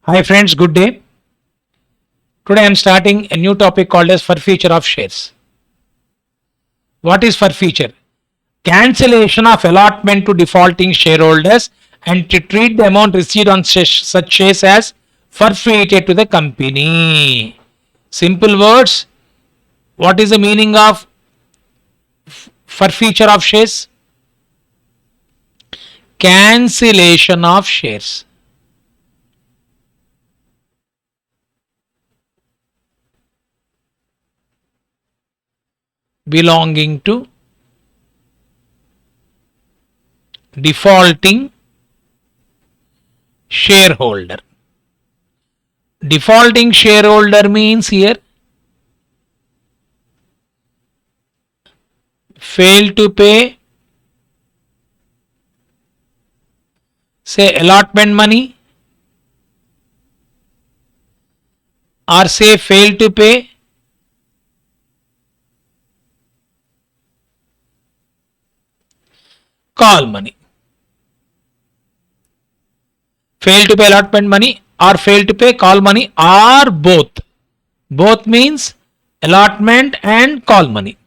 Hi friends, good day. Today I am starting a new topic called as forfeiture of shares. What is forfeiture? Cancellation of allotment to defaulting shareholders and to treat the amount received on such shares as forfeited to the company. Simple words. What is the meaning of forfeiture of shares? Cancellation of shares. Belonging to defaulting shareholder. Defaulting shareholder means here fail to pay, say allotment money, or say fail to pay call money. Fail to pay allotment money or fail to pay call money or both. Both means allotment and call money.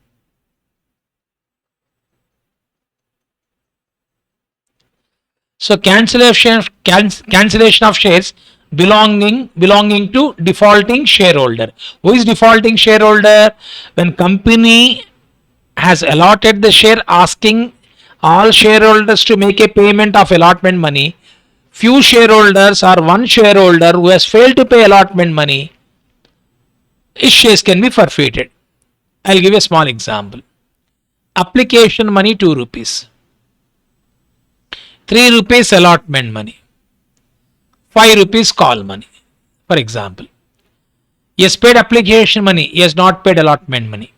So cancellation of shares belonging to defaulting shareholder. Who is defaulting shareholder? When company has allotted the share, asking all shareholders to make a payment of allotment money. Few shareholders or one shareholder who has failed to pay allotment money, his shares can be forfeited. I'll give a small example. Application money 2 rupees, 3 rupees allotment money, 5 rupees call money. For example, he has paid application money, he has not paid allotment money.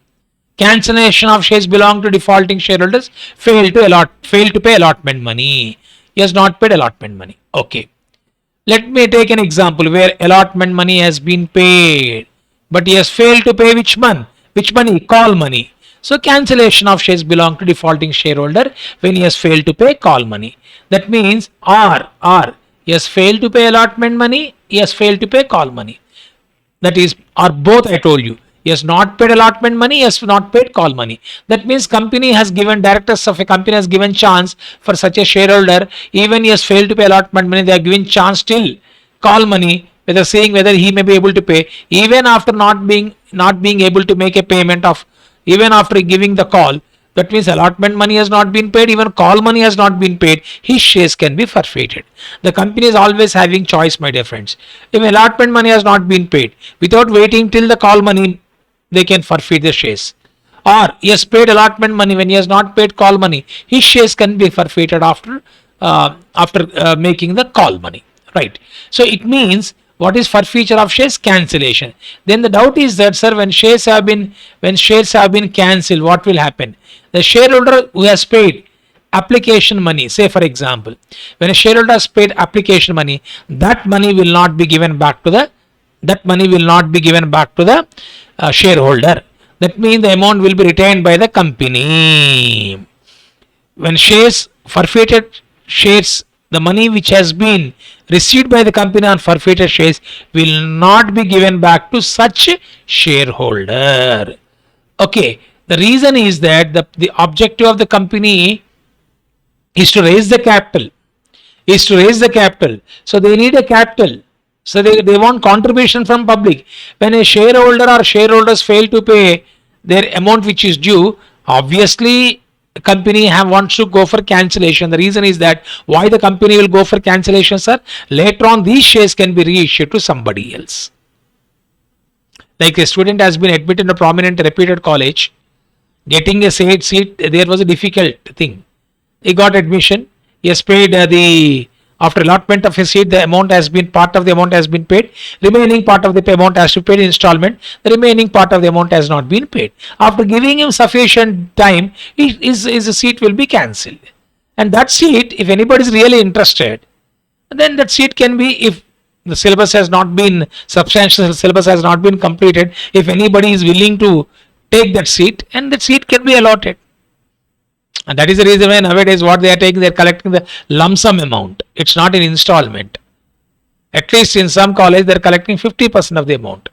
Cancellation of shares belong to defaulting shareholders, fail to pay allotment money. He has not paid allotment money. Okay. Let me take an example where allotment money has been paid, but he has failed to pay which money? Which money? Call money. So cancellation of shares belong to defaulting shareholder when he has failed to pay call money. That means he has failed to pay allotment money, he has failed to pay call money. That is, or both I told you. He has not paid allotment money, he has not paid call money. That means company has given, directors of a company has given chance for such a shareholder, even he has failed to pay allotment money, they are giving chance till call money, whether saying whether he may be able to pay, even after not being able to make a payment of, even after giving the call. That means allotment money has not been paid, even call money has not been paid, his shares can be forfeited. The company is always having choice, my dear friends. If allotment money has not been paid, without waiting till the call money, they can forfeit the shares. Or he has paid allotment money, when he has not paid call money, his shares can be forfeited after making the call money. Right. So it means, what is forfeiture of shares? Cancellation. Then the doubt is that, sir, when shares have been cancelled, what will happen? The shareholder who has paid application money, say for example, when a shareholder has paid application money, that money will not be given back to the shareholder. That means the amount will be retained by the company. When shares forfeited shares, the money which has been received by the company on forfeited shares will not be given back to such shareholder. Okay, the reason is that the objective of the company is to raise the capital. So they need a capital. So they want contribution from public. When a shareholder or shareholders fail to pay their amount which is due, obviously company wants to go for cancellation. The reason is that why the company will go for cancellation, sir? Later on these shares can be reissued to somebody else. Like a student has been admitted in a prominent reputed college, getting a seat there was a difficult thing. He got admission, he has paid after allotment of his seat, part of the amount has been paid, remaining part of the amount has to be paid in installment, the remaining part of the amount has not been paid. After giving him sufficient time, his seat will be cancelled. And that seat, if anybody is really interested, then that seat can be, if the syllabus has not been, substantial syllabus has not been completed, if anybody is willing to take that seat, and that seat can be allotted. And that is the reason why nowadays what they are taking, they are collecting the lump sum amount. It's not an installment. At least in some college, they're collecting 50% of the amount.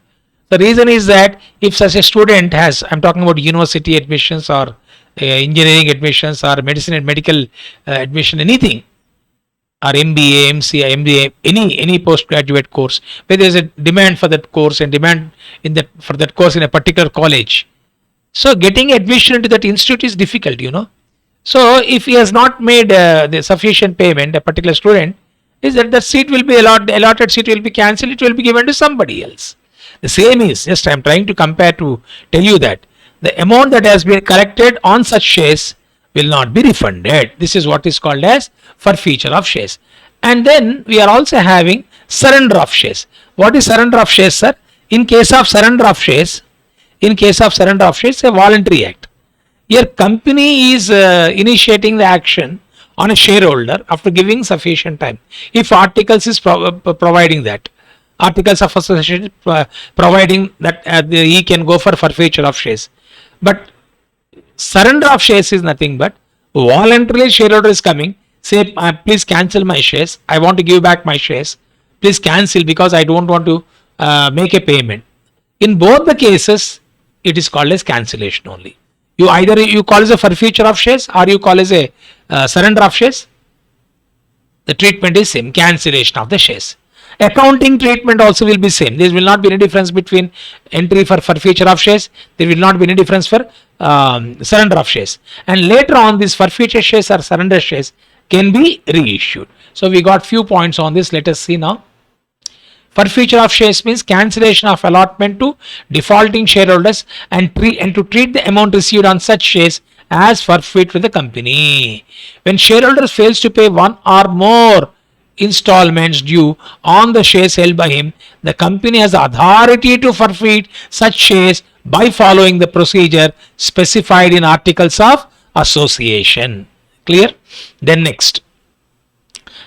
The reason is that if such a student has, I'm talking about university admissions or engineering admissions or medicine and medical admission, anything, or MBA, MCA, MBA, any postgraduate course where there is a demand for that course and demand in that for that course in a particular college. So getting admission into that institute is difficult, you know. So if he has not made the sufficient payment, a particular student, is that the seat will be allotted seat will be cancelled, it will be given to somebody else. The same is, just I am trying to compare to tell you that the amount that has been collected on such shares will not be refunded. This is what is called as forfeiture of shares. And then we are also having surrender of shares. What is surrender of shares, sir? In case of surrender of shares, a voluntary act. Your company is initiating the action on a shareholder after giving sufficient time. If articles is providing that, articles of association providing that he can go for forfeiture of shares. But surrender of shares is nothing but voluntarily shareholder is coming, say, please cancel my shares. I want to give back my shares. Please cancel because I don't want to make a payment. In both the cases, it is called as cancellation only. You either you call as a forfeiture of shares or you call as a surrender of shares. The treatment is same, cancellation of the shares. Accounting treatment also will be same. There will not be any difference between entry for forfeiture of shares. There will not be any difference for surrender of shares. And later on, these forfeiture shares or surrender shares can be reissued. So we got few points on this. Let us see now. Forfeiture of shares means cancellation of allotment to defaulting shareholders and to treat the amount received on such shares as forfeit to the company. When shareholders fails to pay one or more installments due on the shares held by him, the company has authority to forfeit such shares by following the procedure specified in articles of association. Clear? Then next.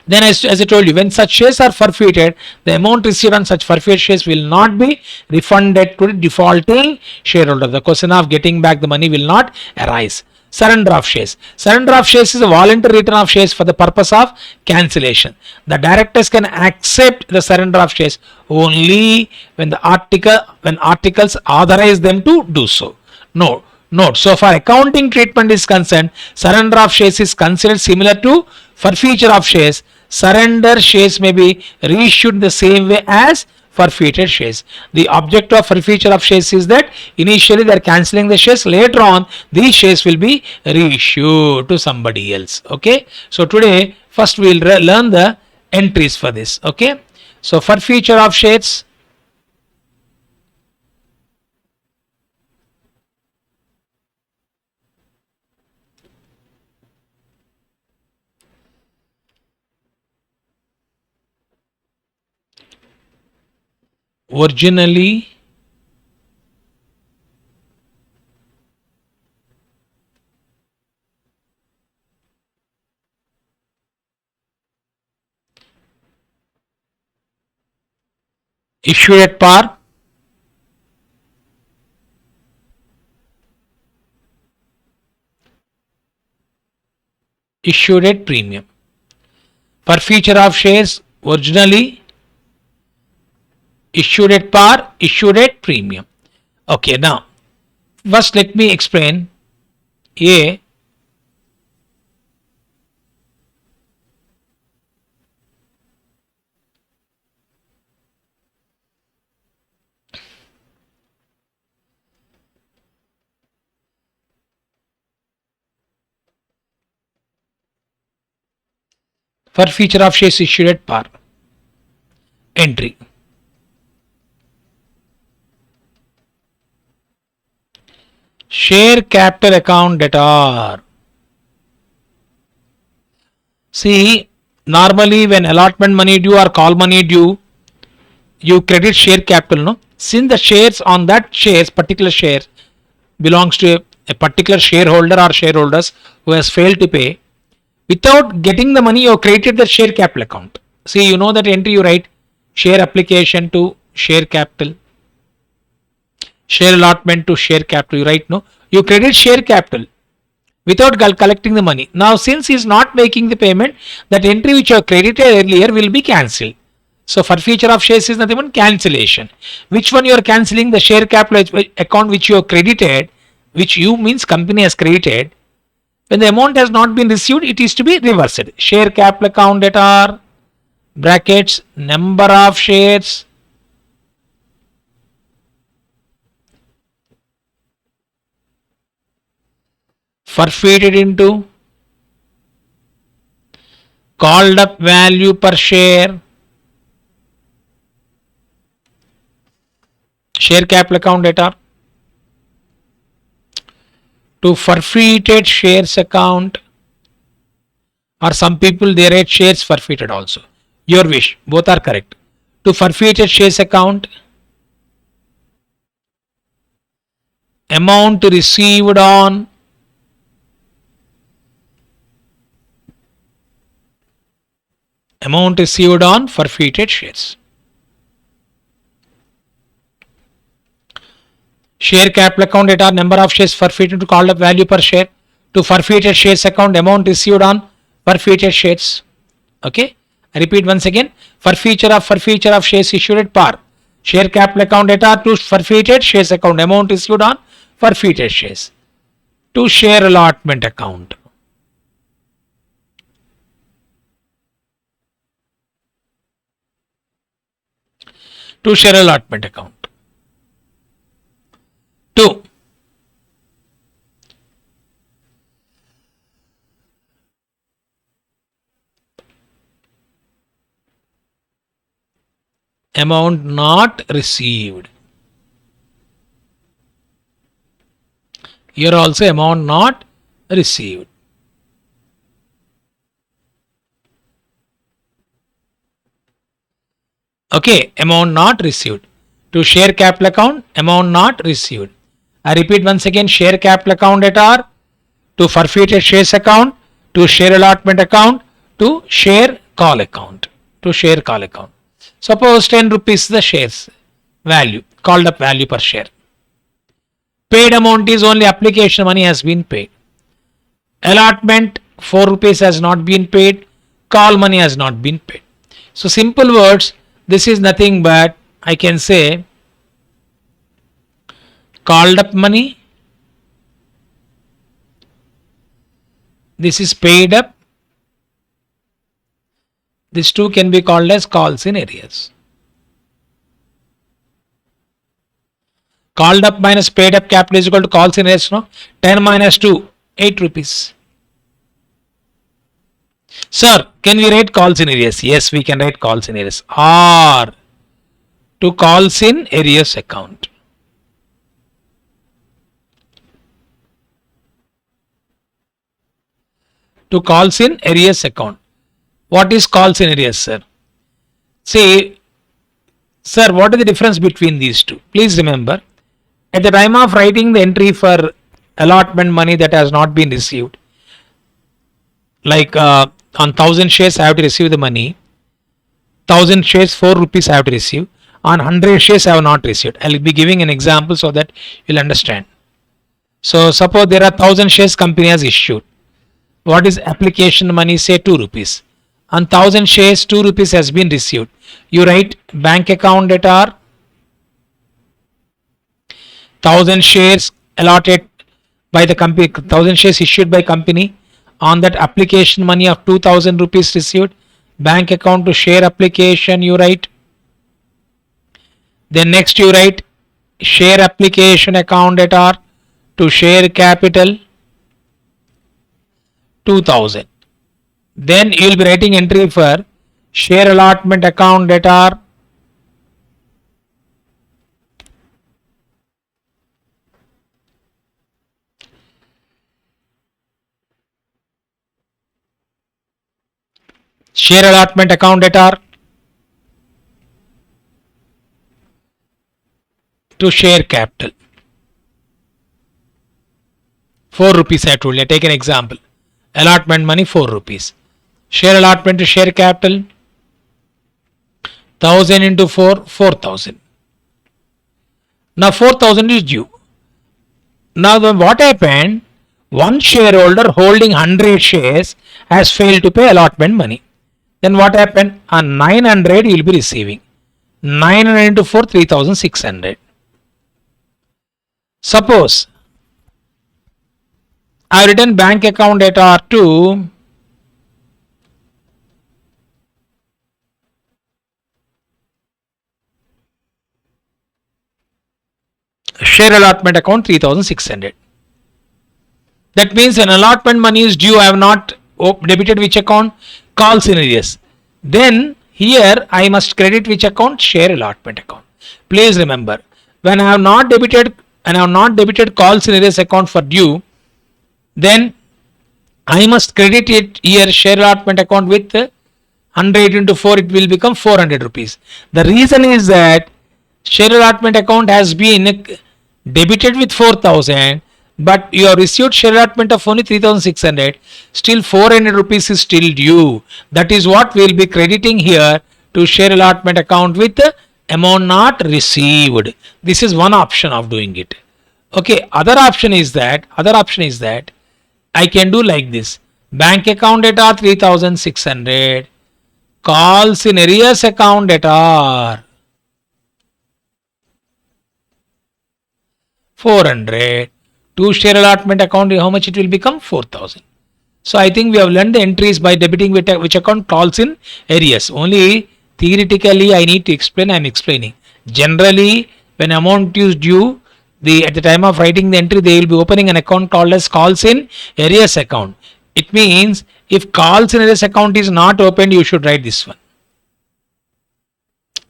Then as I told you, when such shares are forfeited, the amount received on such forfeit shares will not be refunded to the defaulting shareholder. The question of getting back the money will not arise. Surrender of shares. Surrender of shares is a voluntary return of shares for the purpose of cancellation. The directors can accept the surrender of shares only when articles authorize them to do so. Note. So far accounting treatment is concerned, surrender of shares is considered similar to forfeiture of shares. Surrender shares may be reissued the same way as forfeited shares. The objective of forfeiture of shares is that initially they are cancelling the shares, later on these shares will be reissued to somebody else. Okay, so today first we will learn the entries for this. Okay, so forfeiture of shares. Originally issued at par, issued at premium. Forfeiture of shares originally issued at par, issued at premium. Okay, now first let me explain A. Forfeiture of shares issued at par. Entry. Share capital account debtor. See, normally when allotment money due or call money due, you credit share capital, no? Since the shares on that shares, particular share belongs to a particular shareholder or shareholders who has failed to pay, without getting the money, you created the share capital account. See, you know that entry you write share application to share capital, share allotment to share capital, you write, no? You credit share capital without collecting the money. Now, since he is not making the payment, that entry which you have credited earlier will be cancelled. So forfeiture of shares is nothing but cancellation. Which one you are cancelling? The share capital account which you have credited, which you means company has credited. When the amount has not been received, it is to be reversed. Share capital account debtor, brackets, number of shares, forfeited into called up value per share, share capital account debtor, to forfeited shares account, or some people they write shares forfeited also. Your wish, both are correct. To forfeited shares account, amount received on forfeited shares. Share capital account data, number of shares forfeited to called up value per share. To forfeited shares account, amount received on forfeited shares. Okay, I repeat once again. Forfeiture of shares issued at par. Share capital account data to forfeited shares account, amount received on forfeited shares. To share allotment account. To share allotment account. 2. Amount not received. Here also amount not received. Okay, amount not received. To share capital account, amount not received. I repeat once again, share capital account debtor, to forfeited shares account, to share allotment account, to share call account. To share call account. Suppose 10 rupees the shares value, called up value per share. Paid amount is only application money has been paid. Allotment 4 rupees has not been paid. Call money has not been paid. So simple words, this is nothing but I can say called up money. This is paid up. These two can be called as calls in arrears. Called up minus paid up capital is equal to calls in arrears. No? 10 minus 2, 8 rupees. Sir, can we write calls in arrears? Yes, we can write calls in arrears. Or to calls in arrears account. To calls in arrears account. What is calls in arrears, sir? See, sir, what is the difference between these two? Please remember, at the time of writing the entry for allotment money that has not been received, like on 1000 shares I have to receive the money, 1000 shares 4 rupees I have to receive, on 100 shares I have not received. I will be giving an example so that you will understand. So suppose there are 1000 shares company has issued. What is application money? Say 2 rupees. On 1000 shares 2 rupees has been received. You write bank account debtor, 1000 shares allotted by the company, 1000 shares issued by company. On that application money of 2000 rupees received, bank account to share application you write. Then next you write share application account debtor to share capital 2000. Then you will be writing entry for share allotment account debtor share allotment account debtor to share capital 4 rupees. I told you, I take an example. Allotment money 4 rupees. Share allotment to share capital 1000 into 4, 4000. Now 4000 is due. Now what happened? One shareholder holding 100 shares has failed to pay allotment money. Then what happened? On 900 you will be receiving. 900 into 4, 3600. Suppose I have written bank account data to share allotment account 3600. That means when allotment money is due, I have not debited which account? Calls in arrears. Then here I must credit which account? Share allotment account. Please remember, when I have not debited calls in arrears account for due, then I must credit it here share allotment account with 100 into 4, it will become 400 rupees. The reason is that share allotment account has been debited with 4000, but you have received share allotment of only 3600, still 400 rupees is still due. That is what we will be crediting here to share allotment account with the amount not received. This is one option of doing it. Okay, other option is that I can do like this. Bank account data 3600, calls in arrears account data 400, to share allotment account, how much it will become? 4000. So I think we have learned the entries by debiting which account calls in arrears. Only theoretically I need to explain, I am explaining. Generally, when amount is due, at the time of writing the entry, they will be opening an account called as calls in arrears account. It means if calls in arrears account is not opened, you should write this one.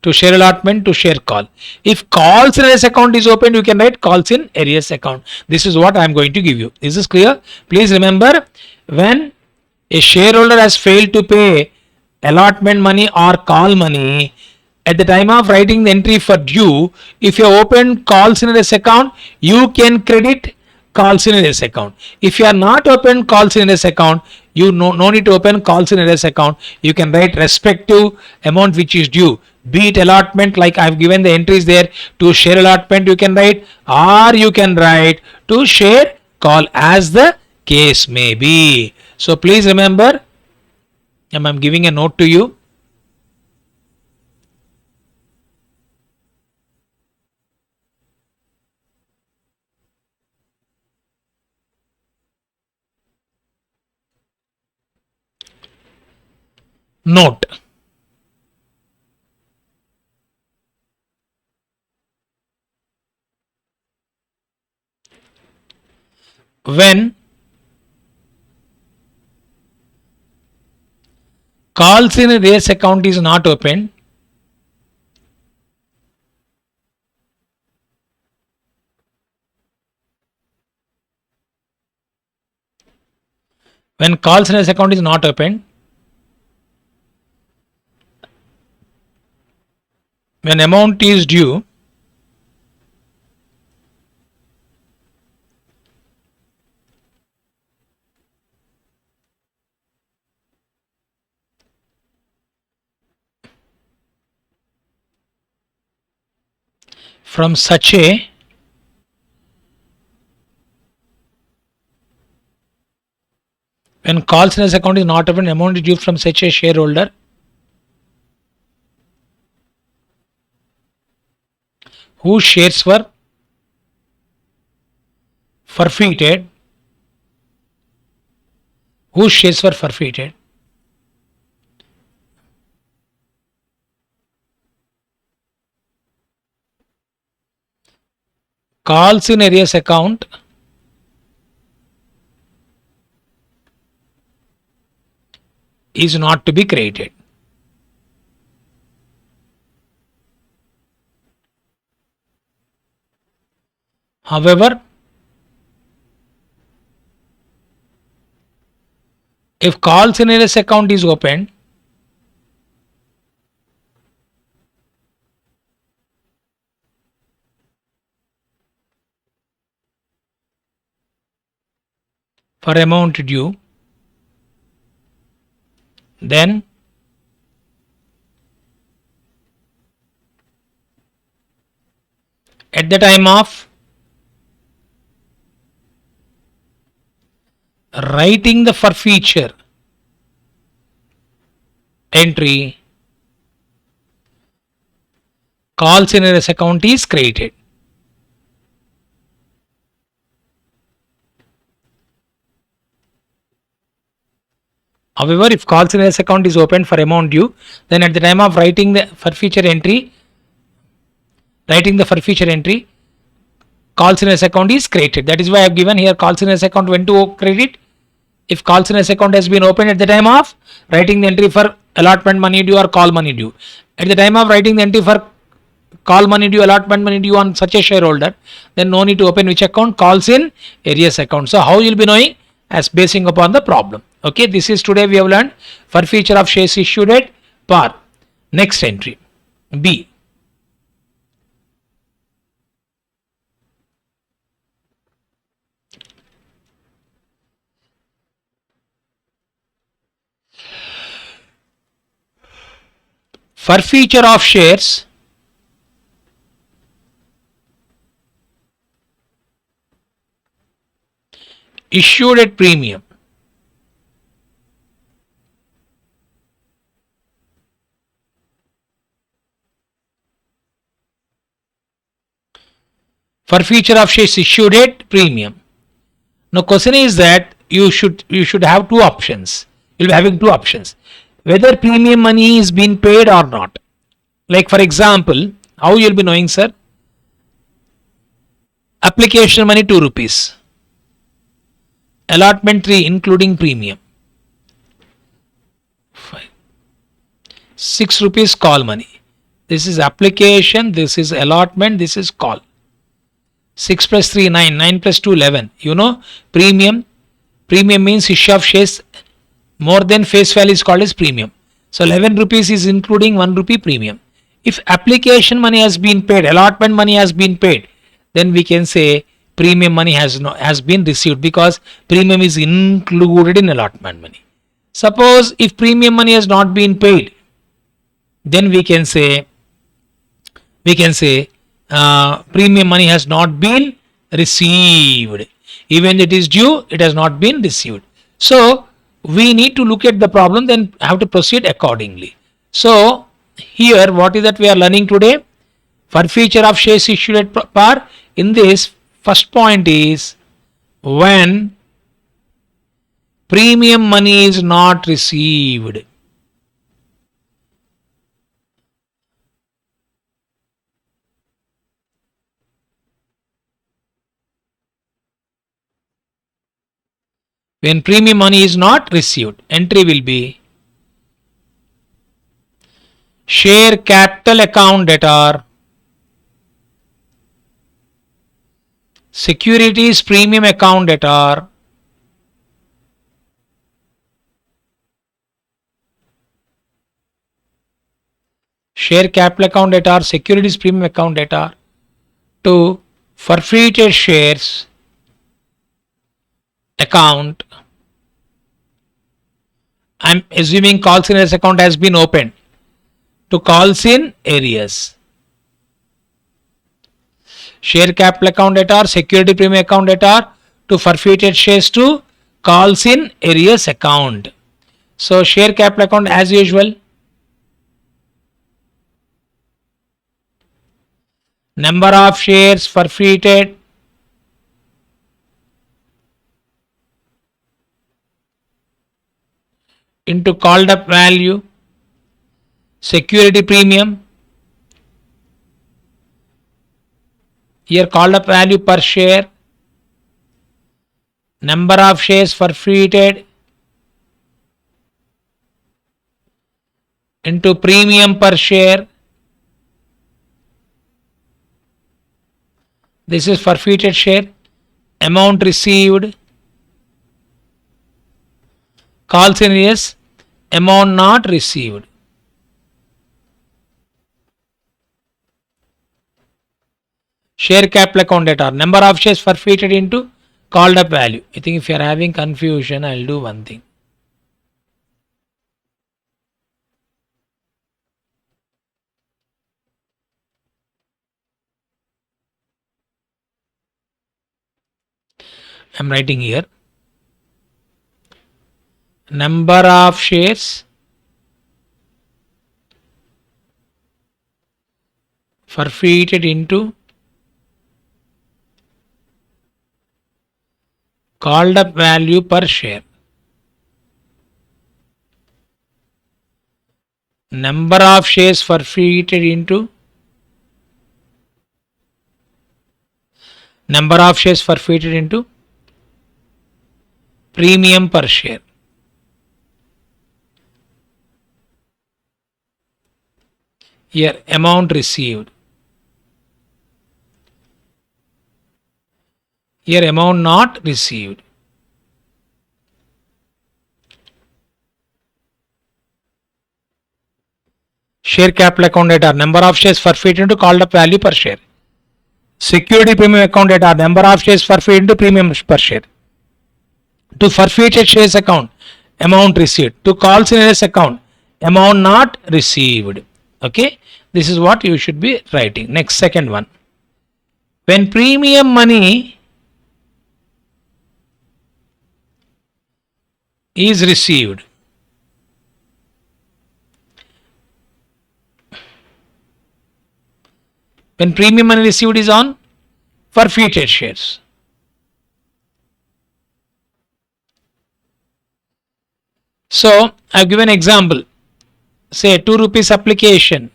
To share allotment, to share call. If calls in arrears account is opened, you can write calls in arrears account. This is what I am going to give you. Is this clear? Please remember, when a shareholder has failed to pay allotment money or call money, at the time of writing the entry for due, if you open calls in arrears account, you can credit calls in arrears account. If you are not open calls in arrears account, you no need to open calls in arrears account. You can write respective amount which is due. Be it allotment, like I have given the entries there, to share allotment you can write, or you can write to share call, as the case may be. So please remember, I am giving a note to you. Note. When calls in arrears account is not open, when calls in arrears account is not open, when amount is due, from such a when calls in arrears account is not open, amount is due from such a shareholder whose shares were forfeited, calls in arrears account is not to be credited. However, if calls in arrears account is opened, for amount due, then at the time of writing the forfeiture, entry calls in arrears account is created. However, if calls in arrears account is opened for amount due, then at the time of writing the forfeiture entry, calls in arrears account is created. That is why I have given here calls in arrears account when to credit. If calls in arrears account has been opened at the time of writing the entry for allotment money due or call money due. At the time of writing the entry for call money due, allotment money due on such a shareholder, then no need to open which account? Calls in arrears account. So how you will be knowing? As basing upon the problem. Okay, this is today we have learned forfeiture of shares issued at par. Next entry B. Forfeiture of shares issued at premium. Forfeiture of shares issued at premium. Now question is that you should have two options. You'll be having two options. Whether premium money is being paid or not. Like for example, how you'll be knowing, sir? Application money 2 rupees. Allotment 3 including premium. 6 rupees call money. This is application, this is allotment, this is call. 6 plus 3 9, 9 plus 2 11. You know premium means issue of shares more than face value is called as premium. So 11 rupees is including 1 rupee premium. If application money has been paid, allotment money has been paid, then we can say premium money has been received because premium is included in allotment money. Suppose if premium money has not been paid, then we can say premium money has not been received. Even it is due, it has not been received. So we need to look at the problem, then have to proceed accordingly. So here what is that we are learning today? Forfeiture of shares issued at par. In this, first point is when premium money is not received. When premium money is not received, entry will be share capital account debtor, securities premium account debtor, share capital account debtor, securities premium account debtor to forfeited shares account. I'm assuming calls in arrears account has been opened to calls in arrears. Share capital account debtor, security premium account debtor to forfeited shares to calls in arrears account. So share capital account as usual. Number of shares forfeited into called up value, security premium, here called up value per share, number of shares forfeited into premium per share. This is forfeited share, amount received, calls in arrears, amount not received. Share capital account debtor, number of shares forfeited into called up value. I think if you are having confusion, I'll do one thing. I'm writing here. Number of shares forfeited into called up value per share. Number of shares forfeited into number of shares forfeited into premium per share. Here amount received. Here amount not received. Share capital account data, number of shares forfeited into called up value per share. Security premium account data, number of shares forfeited into premium per share. To forfeited shares account, amount received. To calls in errors account, amount not received. Okay, this is what you should be writing. Next, second one. When premium money is received, when premium money received is on forfeited shares. So I've given example. Say 2 rupees application,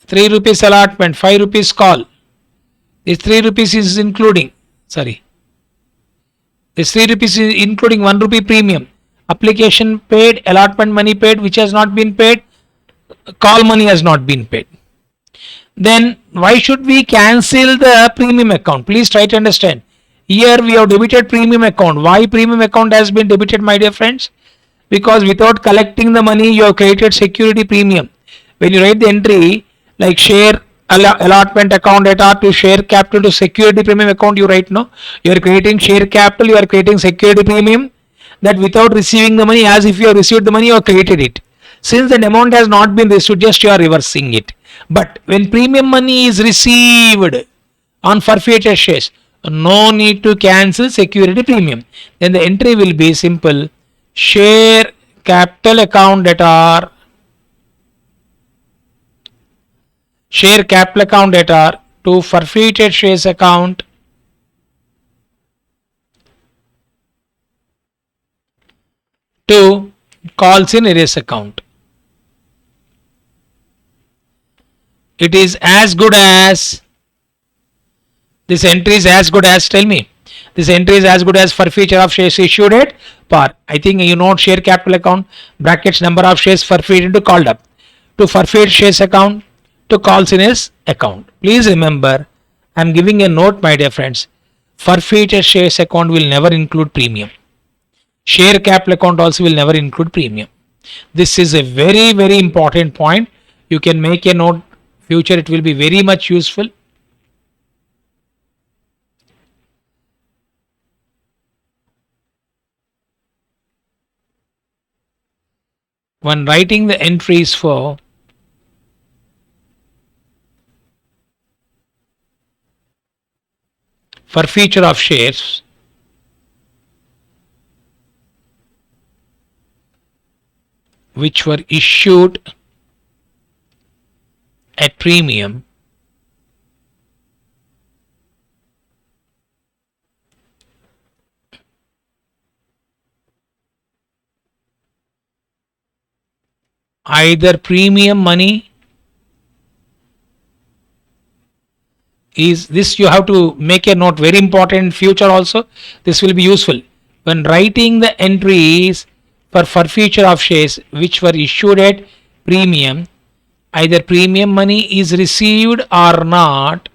3 rupees allotment, 5 rupees call. This 3 rupees is including, this 3 rupees is including 1 rupee premium. Application paid, allotment money paid, which has not been paid, call money has not been paid. Then why should we cancel the premium account? Please try to understand. Here we have debited premium account. Why premium account has been debited, my dear friends? Because without collecting the money, you have created security premium. When you write the entry like share allotment account data to share capital to security premium account, you write no. You are creating share capital, you are creating security premium. That without receiving the money, as if you have received the money, you have created it. Since the amount has not been received, just you are reversing it. But when premium money is received on forfeited shares, no need to cancel security premium. Then the entry will be simple. Share capital account data, share capital account data to forfeited shares account to calls in erase account. It is as good as, this entry is as good as, tell me, this entry is as good as forfeiture of shares issued at par. I think you know share capital account, brackets number of shares forfeited into called up, to forfeit shares account, to calls in his account. Please remember, I am giving a note, my dear friends. Forfeited shares account will never include premium. Share capital account also will never include premium. This is a very, very important point. You can make a note. Future it will be very much useful. When writing the entries for forfeiture of shares, which were issued at premium, either premium money is this, you have to make a note, very important in future also. This will be useful when writing the entries for forfeiture of shares which were issued at premium. Either premium money is received or not,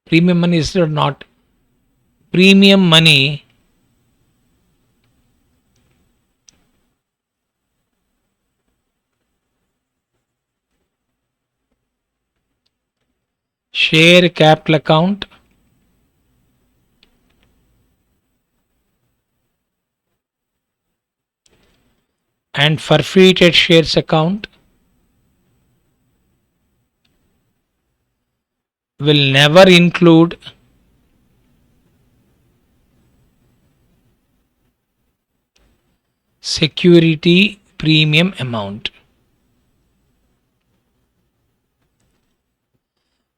premium money is or not, premium money share capital account and forfeited shares account will never include security premium amount.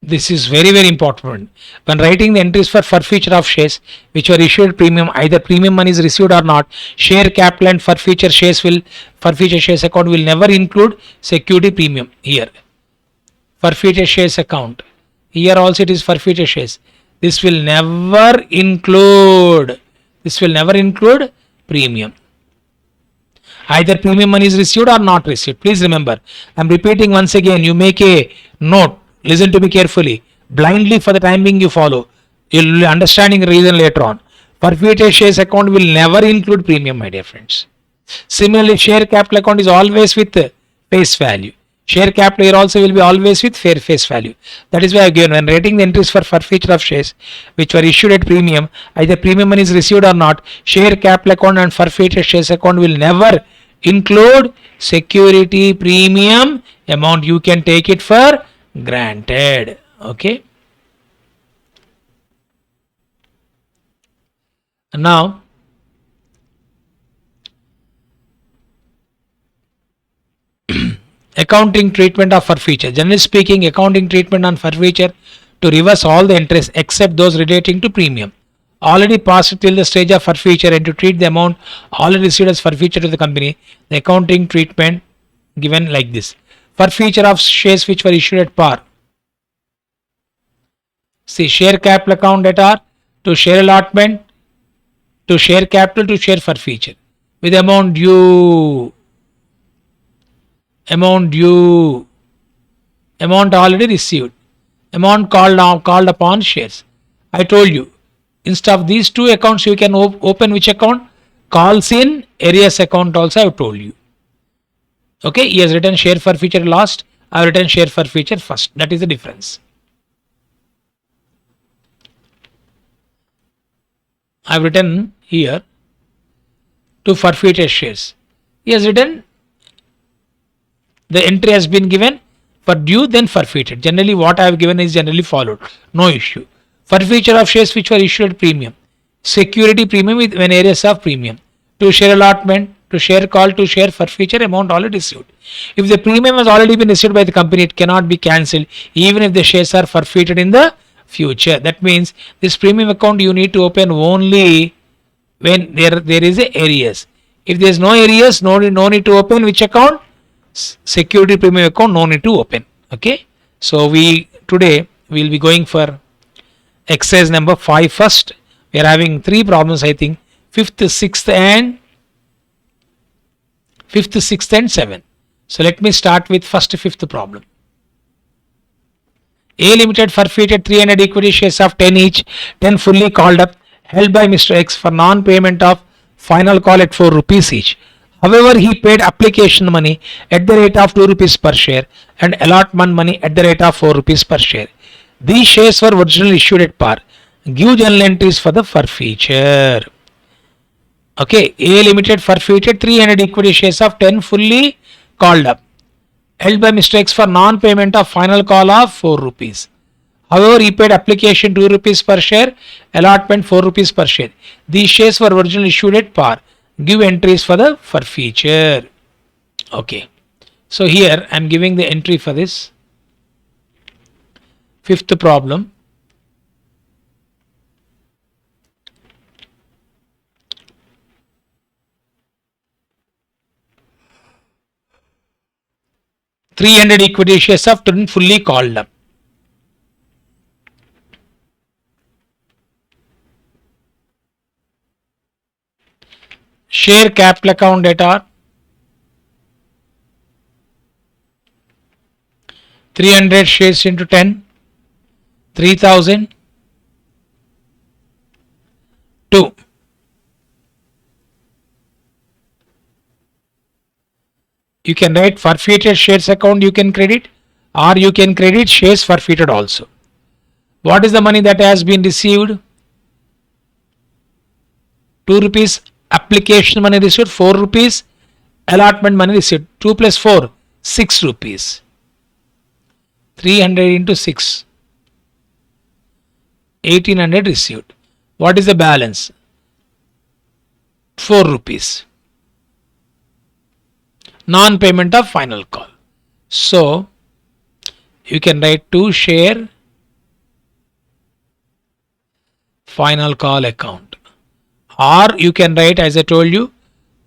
This is very, very important. When writing the entries for forfeiture of shares which were issued premium, either premium money is received or not, share capital and forfeiture shares account will never include security premium here. Forfeiture shares account. Here also it is forfeiture shares. This will never include premium. Either premium money is received or not received. Please remember, I am repeating once again. You make a note. Listen to me carefully. Blindly for the time being you follow. You will be understanding the reason later on. Forfeited shares account will never include premium, my dear friends. Similarly, share capital account is always with face value. Share capital here also will be always with fair face value. That is why again, when writing the entries for forfeiture of shares which were issued at premium, either premium money is received or not, share capital account and forfeited shares account will never include security premium amount. You can take it for granted. Okay. Now accounting treatment of forfeiture. Generally speaking, accounting treatment on forfeiture to reverse all the interests except those relating to premium already passed till the stage of forfeiture and to treat the amount already received as forfeiture to the company. The accounting treatment given like this. Forfeiture of shares which were issued at par. See, share capital account at R to share allotment to share capital to share forfeiture with amount due, amount already received, amount called upon shares. I told you, instead of these two accounts you can open which account? Calls in arrears account also I have told you. Okay, he has written share forfeiture last, I have written share forfeiture first. That is the difference. I have written here to forfeited shares. He has written the entry has been given for due then forfeited. Generally what I have given is generally followed. No issue. Forfeiture of shares which were issued at premium. Security premium with when areas of premium. To share allotment, to share call, to share forfeiture amount already received. If the premium has already been received by the company, it cannot be cancelled even if the shares are forfeited in the future. That means this premium account you need to open only when there is a arrears. If there is no arrears, no need to open which account? Security premium account, no need to open. Okay. So today we will be going for exercise number 5 first. We are having 3 problems I think. 5th, 6th and 7th. So let me start with first 5th problem. A Limited forfeited 300 equity shares of 10 each, 10 fully called up, held by Mr. X for non-payment of final call at 4 rupees each. However, he paid application money at the rate of 2 rupees per share and allotment money at the rate of 4 rupees per share. These shares were originally issued at par. Give journal entries for the forfeiture. Okay, A Limited forfeited 300 equity shares of 10 fully called up, held by Mr. X for non-payment of final call of 4 rupees. However, he paid application 2 rupees per share, allotment 4 rupees per share. These shares were originally issued at par. Give entries for the forfeiture. Okay. So here I am giving the entry for this 5th problem. $300 equity shares of 10 fully called up. Share capital account at R 300 shares into 10, 3000. 2. You can write forfeited shares account you can credit, or you can credit shares forfeited also. What is the money that has been received? 2 rupees application money received, 4 rupees allotment money received. 2 plus 4, 6 rupees. 300 into 6, 1800 received. What is the balance? 4 rupees. non-payment of final call. So you can write to share final call account, or you can write, as I told you,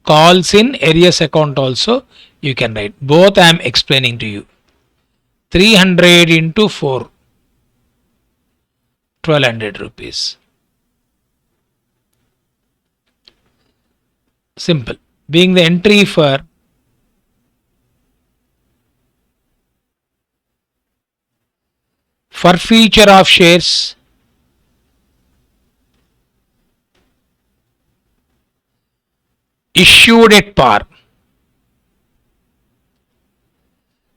calls in arrears account also you can write. Both I am explaining to you. 300 into 4, 1200 rupees. Simple. Being the entry for forfeiture of shares issued at par.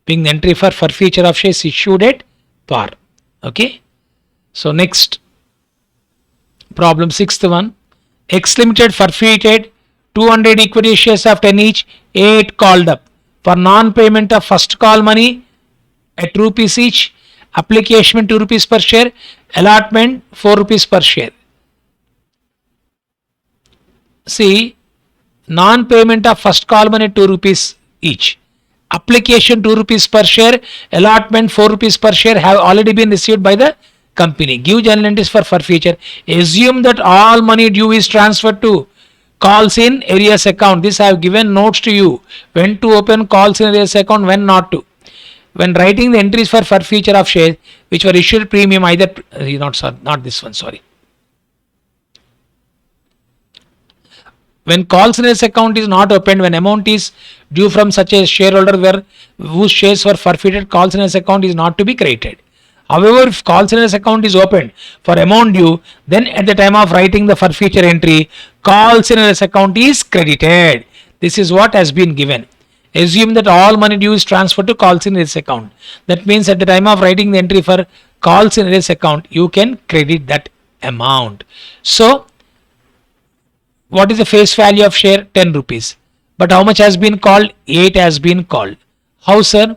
Being the entry for forfeiture of shares issued at par. Okay. So next problem, sixth one. X Limited forfeited 200 equity shares of 10 each, 8 called up for non-payment of first call money at rupees each, application 2 rupees per share, allotment 4 rupees per share. See, non-payment of first call money 2 rupees each, application 2 rupees per share, allotment 4 rupees per share have already been received by the company. Give journal entries for forfeiture. Assume that all money due is transferred to calls in arrears account. This I have given notes to you. When to open calls in arrears account, when not to. When writing the entries for forfeiture of shares which were issued premium, either not this one, sorry. When calls in arrears account is not opened, when amount is due from such a shareholder whose shares were forfeited, calls in arrears account is not to be credited. However, if calls in arrears account is opened for amount due, then at the time of writing the forfeiture entry, calls in arrears account is credited. This is what has been given. Assume that all money due is transferred to calls in arrears account. That means at the time of writing the entry for calls in arrears account, you can credit that amount. So, what is the face value of share? 10 rupees. But how much has been called? 8 has been called. How, sir?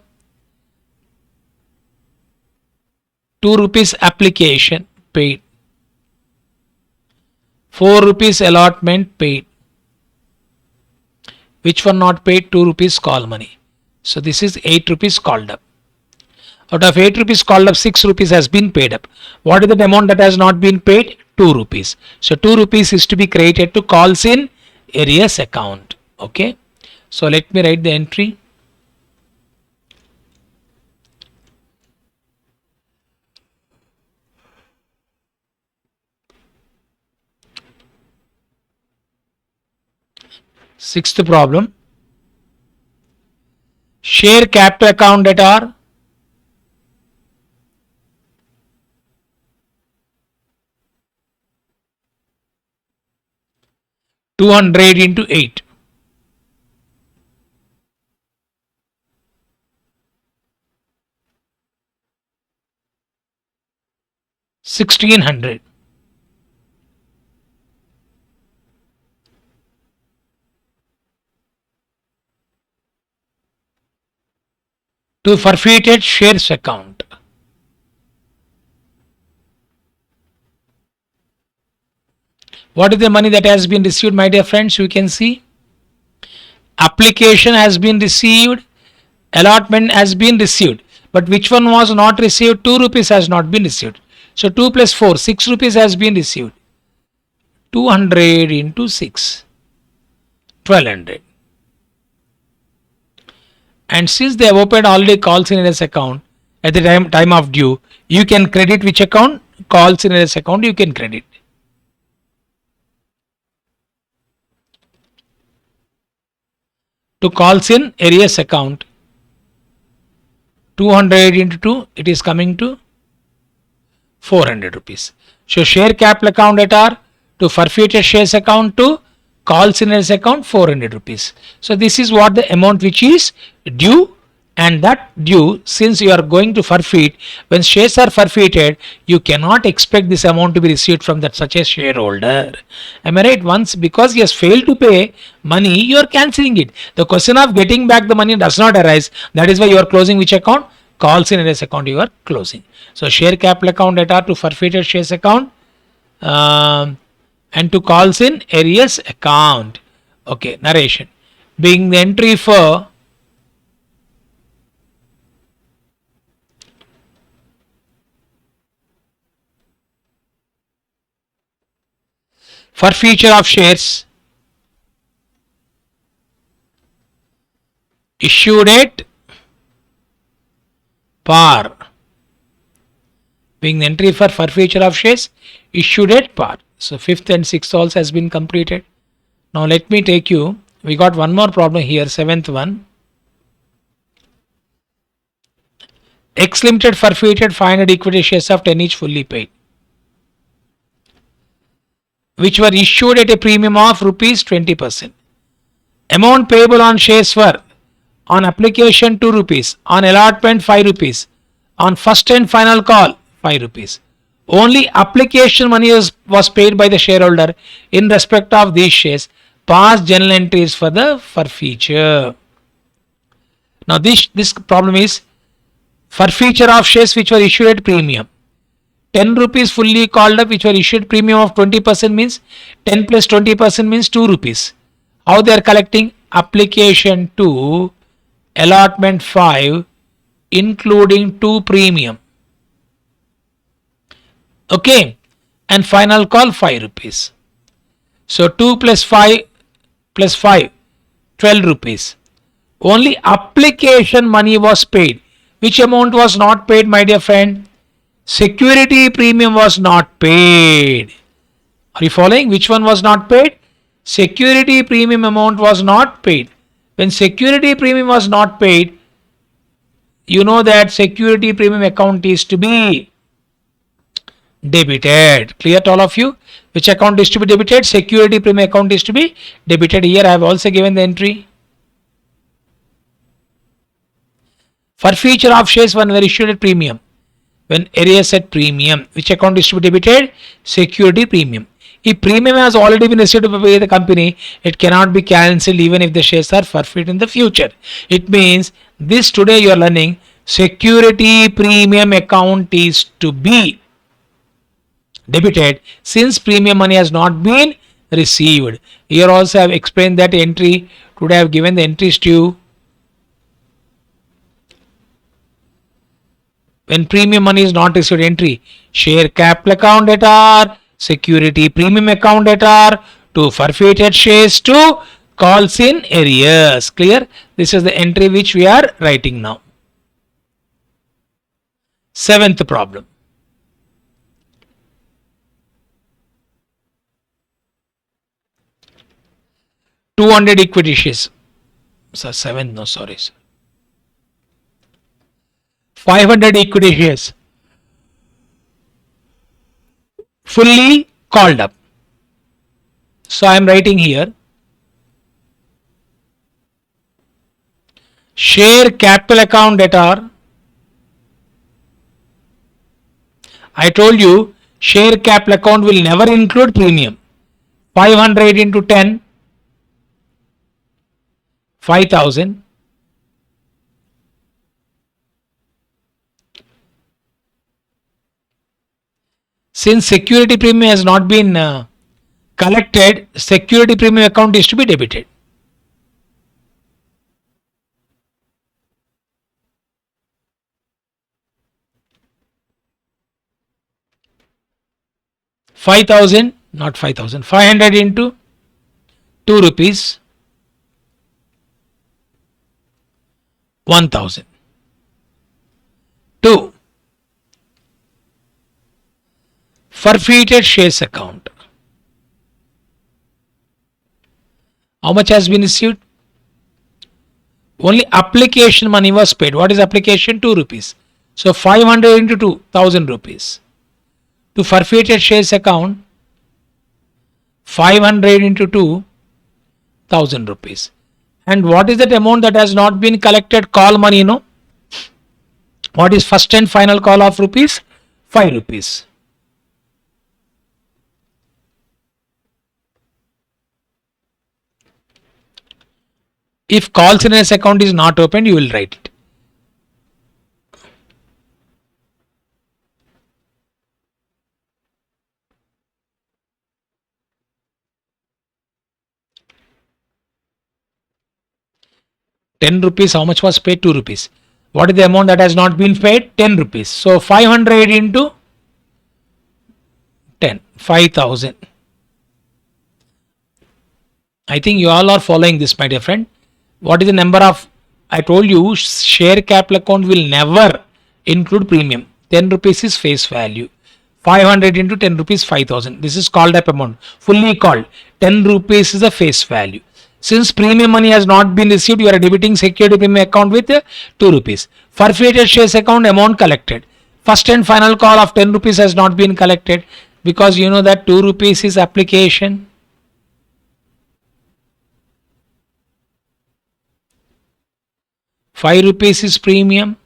2 rupees application paid, 4 rupees allotment paid. Which one not paid? 2 rupees call money. So this is 8 rupees called up. Out of 8 rupees called up, 6 rupees has been paid up. What is the amount that has not been paid? 2 rupees. So 2 rupees is to be credited to calls in arrears account. Okay. So let me write the entry. Sixth problem. Share capital account at R. $200 into 8. $1,600. To forfeited shares account. What is the money that has been received, my dear friends? You can see application has been received, allotment has been received, but which one was not received? 2 rupees has not been received. So 2 plus 4, 6 rupees has been received. 200 into 6, 1200. And since they have opened already calls in arrears account at the time of due, you can credit which account? Calls in arrears account you can credit. To calls in arrears account, 200 into 2, it is coming to 400 rupees. So share capital account at R, to forfeited shares account, to calls in arrears account, 400 rupees. So this is what the amount which is due, and that due, since you are going to forfeit, when shares are forfeited, you cannot expect this amount to be received from that such a shareholder. Am I right? Once, because he has failed to pay money, you are cancelling it. The question of getting back the money does not arise. That is why you are closing which account? Calls in arrears account you are closing. So share capital account at R, to forfeited shares account, and to calls in arrears account. Okay, narration. Being the entry for Forfeiture of shares issued at par, being the entry for forfeiture of shares issued at par. So fifth and sixth also has been completed. Now let me take you, we got one more problem here, seventh one. X Limited forfeited 500 equity shares of 10 each fully paid, which were issued at a premium of rupees 20%. Amount payable on shares were on application 2 rupees, on allotment 5 rupees, on first and final call 5 rupees. Only application money was paid by the shareholder in respect of these shares. Past journal entries for the forfeiture. Now this problem is forfeiture of shares which were issued at premium. 10 rupees fully called up which were issued premium of 20% means 10 plus 20% means 2 rupees. How they are collecting? Application 2, allotment 5 including 2 premium. Okay, and final call 5 rupees. So 2 plus 5 plus 5, 12 rupees. Only application money was paid. Which amount was not paid, my dear friend? Security premium was not paid. Are you following? Which one was not paid? Security premium amount was not paid. When security premium was not paid, you know that security premium account is to be debited. Clear to all of you? Which account is to be debited? Security premium account is to be debited. Here I have also given the entry. Forfeiture of shares when were issued at premium. When arrears at premium, which account is to be debited? Security premium. If premium has already been received by the company, it cannot be cancelled even if the shares are forfeited in the future. It means this today you are learning security premium account is to be debited since premium money has not been received. Here also I have explained that entry. Today I have given the entries to you. When premium money is not received, entry share capital account debtor, security premium account debtor, to forfeited shares, to calls in arrears. Clear? This is the entry which we are writing now. Seventh problem. $200 equity shares. So 7, no, sorry. 500 equity shares fully called up. So I am writing here share capital account debtor. I told you share capital account will never include premium. 500 into 10, 5,000. Since security premium has not been collected, security premium account is to be debited. $5,000, not 5,000, 500 into 2 rupees, 1,000. 2. Forfeited shares account. How much has been received? Only application money was paid. What is application? 2 rupees. So 500 into 2, 1,000 rupees. To forfeited shares account, 500 into 2, 1,000 rupees. And what is that amount that has not been collected? Call money, no? What is first and final call of rupees? 5 rupees. If calls in this account is not opened, you will write it. ₹10, how much was paid? 2 rupees. What is the amount that has not been paid? 10 rupees. So 500 into 10, 5,000. I think you all are following this, my dear friend. What is the number of, I told you, share capital account will never include premium. 10 rupees is face value. 500 into 10 rupees, 5000. This is called up amount. Fully called. 10 rupees is the face value. Since premium money has not been received, you are debiting security premium account with 2 rupees. Forfeited shares account, amount collected. First and final call of 10 rupees has not been collected, because you know that 2 rupees is application. 5 rupees is premium.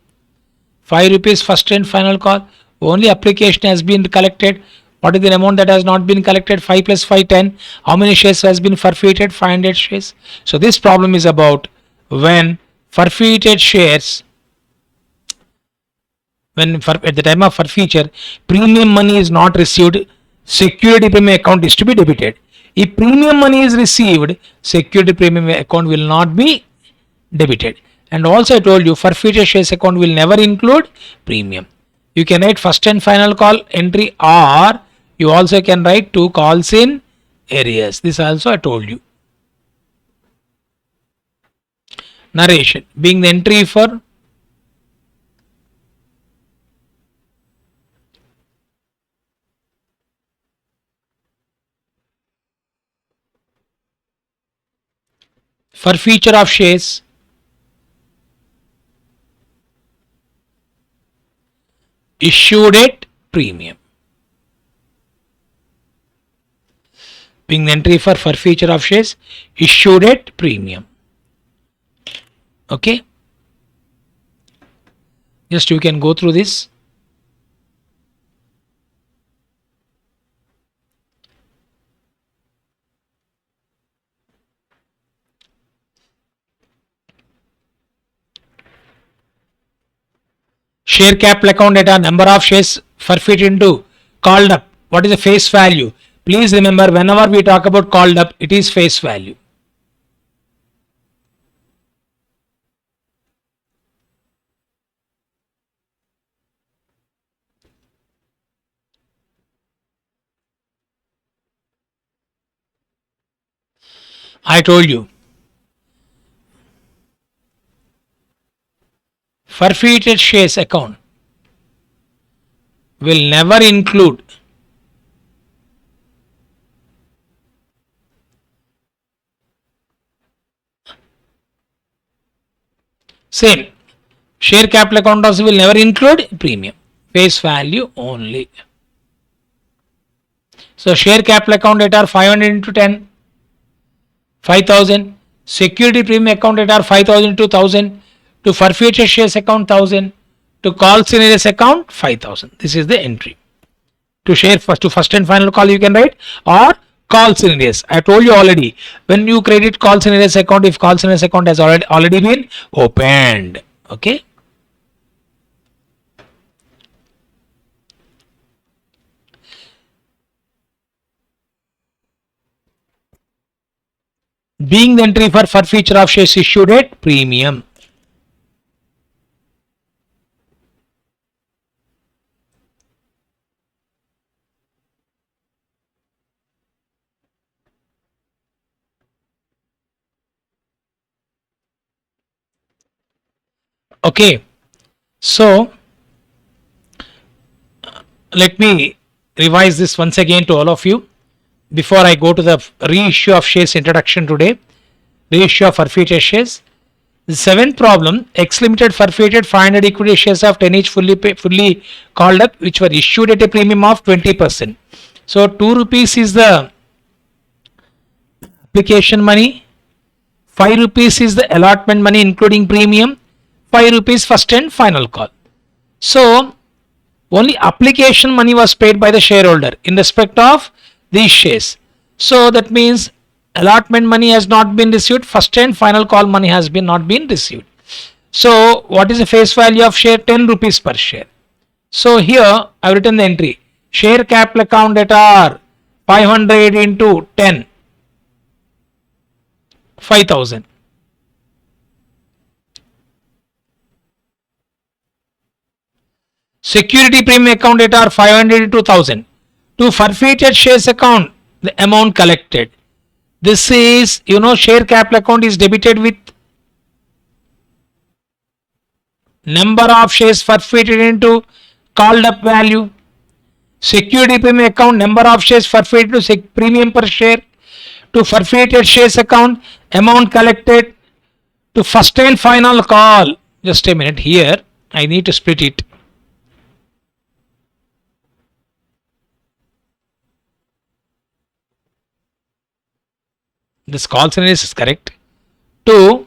5 rupees first and final call. Only application has been collected. What is the amount that has not been collected? 5 plus 5, 10. How many shares has been forfeited? 500 shares. So this problem is about when forfeited shares, at the time of forfeiture, premium money is not received, security premium account is to be debited. If premium money is received, security premium account will not be debited. And also I told you, forfeited shares account will never include premium. You can write first and final call entry, or you also can write 2 calls in arrears. This also I told you. Narration being the entry for forfeiture of shares, issued at premium. Being the entry for forfeiture of shares issued at premium. Okay, just you can go through this. Share capital account data, number of shares forfeited into called up. What is the face value? Please remember, whenever we talk about called up, it is face value. I told you, forfeited shares account will never include same. Share capital account also will never include premium. Face value only. So share capital account data are 500 into 10, 5000. Security premium account data are 5000 into 1000. To forfeited shares account 1000. To call scenarios account 5000. This is the entry. To share to first and final call you can write, or call scenarios. I told you already, when you credit call scenarios account, if call scenarios account has already been opened. Okay. Being the entry for forfeiture of shares issued at premium. Okay, so let me revise this once again to all of you before I go to the reissue of shares introduction today. Reissue of forfeited shares. The seventh problem, X Limited forfeited 500 equity shares of 10 each fully called up, which were issued at a premium of 20%. So 2 rupees is the application money, 5 rupees is the allotment money including premium, 5 rupees first and final call. So only application money was paid by the shareholder in respect of these shares. So that means allotment money has not been received, first and final call money has not been received. So what is the face value of share? 10 rupees per share. So here I have written the entry. Share capital account data are 500 into 10, 5000. Security premium account data are 500 into 1000. To forfeited shares account, the amount collected. This is, share capital account is debited with number of shares forfeited into called up value. Security premium account, number of shares forfeited to premium per share. To forfeited shares account, amount collected. To first and final call. Just a minute here. I need to split it. This call scenario is correct. To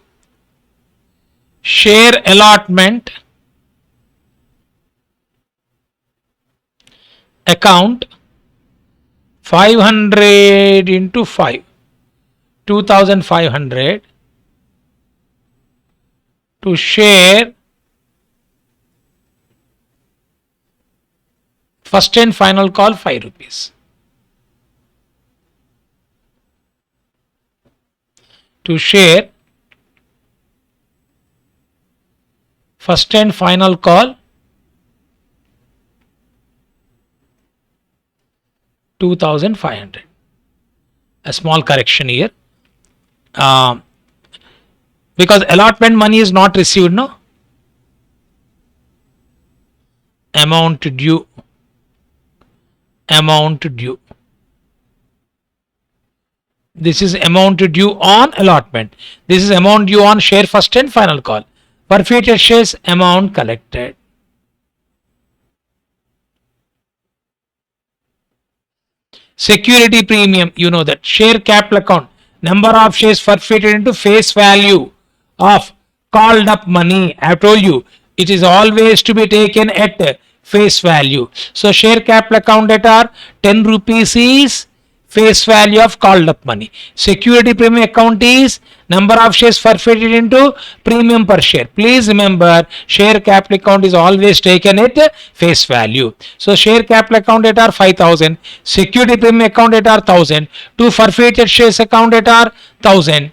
share allotment account 500 into 5, 2500 to share first and final call 5 rupees. To share first and final call 2500. A small correction here. Because allotment money is not received, no? Amount due. This is amount due on allotment. This is amount due on share first and final call. Forfeited shares, amount collected. Security premium, you know that. Share capital account, number of shares forfeited into face value of called up money. I have told you, it is always to be taken at face value. So share capital account at our 10 rupees is face value of called up money. Security premium account is number of shares forfeited into premium per share. Please remember, share capital account is always taken at face value. So share capital account at our 5000, security premium account at our 1000, to forfeited shares account at our 1000.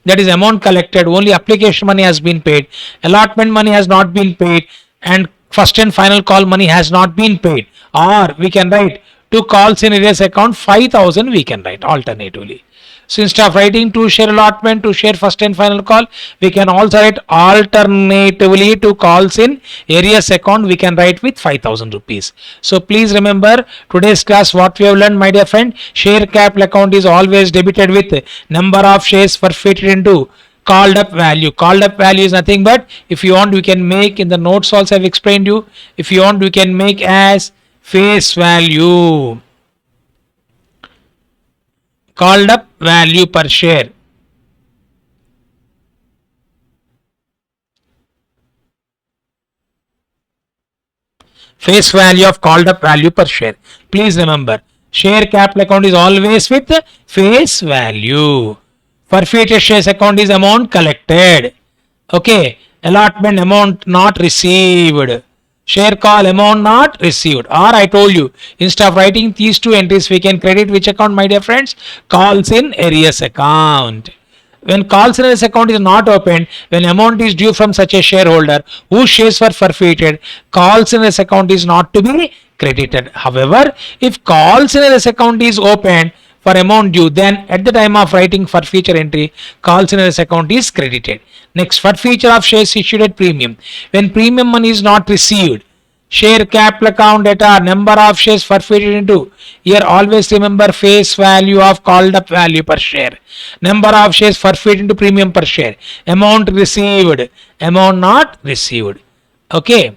That is amount collected. Only application money has been paid. Allotment money has not been paid, and first and final call money has not been paid. Or we can write to calls in arrears account 5000, we can write alternatively. So instead of writing to share allotment to share first and final call, we can also write alternatively to calls in arrears account, we can write with 5000 rupees. So please remember today's class what we have learned, my dear friend. Share capital account is always debited with number of shares forfeited into called up value. Called up value is nothing but, if you want, we can make in the notes also I have explained you. If you want, we can make as face value, called up value per share. Face value of called up value per share. Please remember, share capital account is always with face value. Forfeited shares account is amount collected. Okay. Allotment amount not received. Share call amount not received. Or I told you, instead of writing these two entries, we can credit which account, my dear friends? Calls in arrears account. When calls in arrears account is not opened, when amount is due from such a shareholder whose shares were forfeited, calls in arrears account is not to be credited. However, if calls in arrears account is opened for amount due, then at the time of writing forfeiture entry, calls in arrears account is credited. Next, forfeiture of shares issued at premium. When premium money is not received, share capital account at our number of shares forfeited into, here always remember face value of called up value per share. Number of shares forfeited into premium per share. Amount received, amount not received. Okay.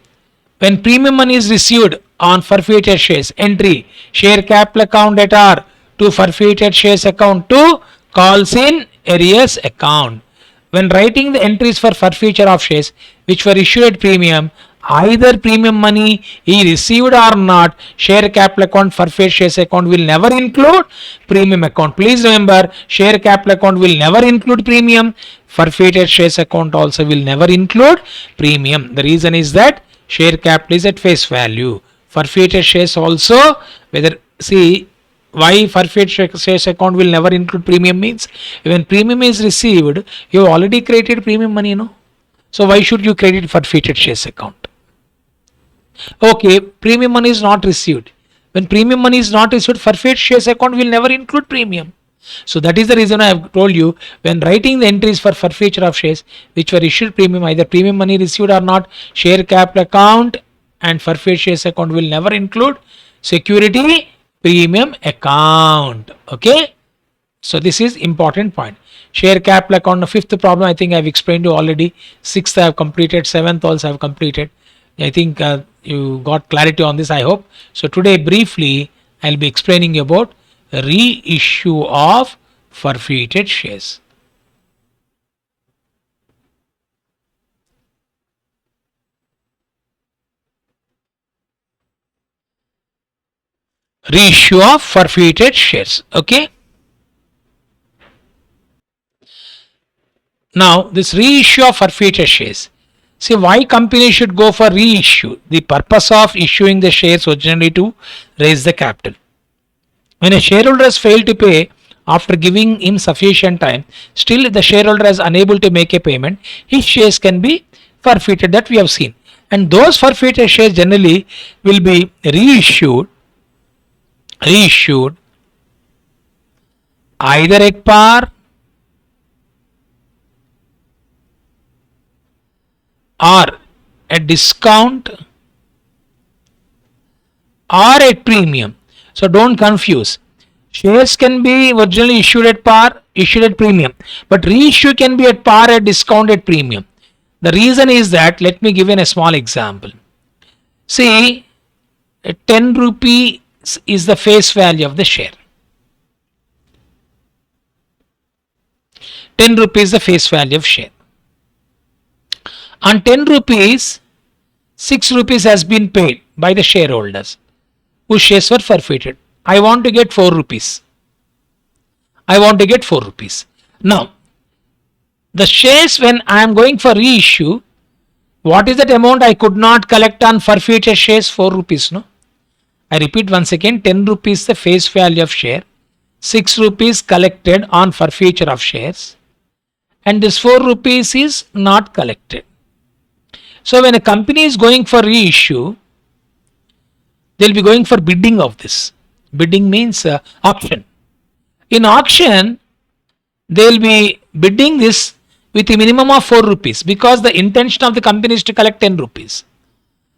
When premium money is received on forfeited shares, entry, share capital account at our to forfeited shares account to calls in arrears account. When writing the entries for forfeiture of shares which were issued at premium, either premium money is received or not, share capital account forfeit shares account will never include premium account. Please remember, share capital account will never include premium. Forfeited shares account also will never include premium. The reason is that share capital is at face value. Forfeited shares also, whether, see, why forfeited shares account will never include premium means, when premium is received, you have already created premium money, no? So why should you credit forfeited shares account? Okay, premium money is not received. When premium money is not received, forfeited shares account will never include premium. So that is the reason I have told you, when writing the entries for forfeiture of shares which were issued premium, either premium money received or not, share capital account and forfeit shares account will never include security premium account. Okay. So this is important point. Share capital account. The fifth problem I think I have explained you already. Sixth I have completed. Seventh also I have completed. I think you got clarity on this, I hope. So today briefly I will be explaining about reissue of forfeited shares. Reissue of forfeited shares. Okay. Now this reissue of forfeited shares. See, why company should go for reissue? The purpose of issuing the shares originally to raise the capital. When a shareholder has failed to pay after giving him sufficient time, still the shareholder is unable to make a payment, his shares can be forfeited, that we have seen. And those forfeited shares generally will be reissued either at par or at discount or at premium. So don't confuse. Shares can be originally issued at par, issued at premium, but reissue can be at par, at discount, at premium. The reason is that, let me give you a small example. See, 10 rupees is the face value of the share. 10 rupees is the face value of share. On 10 rupees, 6 rupees has been paid by the shareholders whose shares were forfeited. I want to get 4 rupees. Now, the shares, when I am going for reissue, what is that amount I could not collect on forfeited shares? 4 rupees. No? I repeat once again, 10 rupees the face value of share, 6 rupees collected on forfeiture of shares, and this 4 rupees is not collected. So when a company is going for reissue, they will be going for bidding of this. Bidding means auction. In auction, they will be bidding this with a minimum of 4 rupees, because the intention of the company is to collect 10 rupees.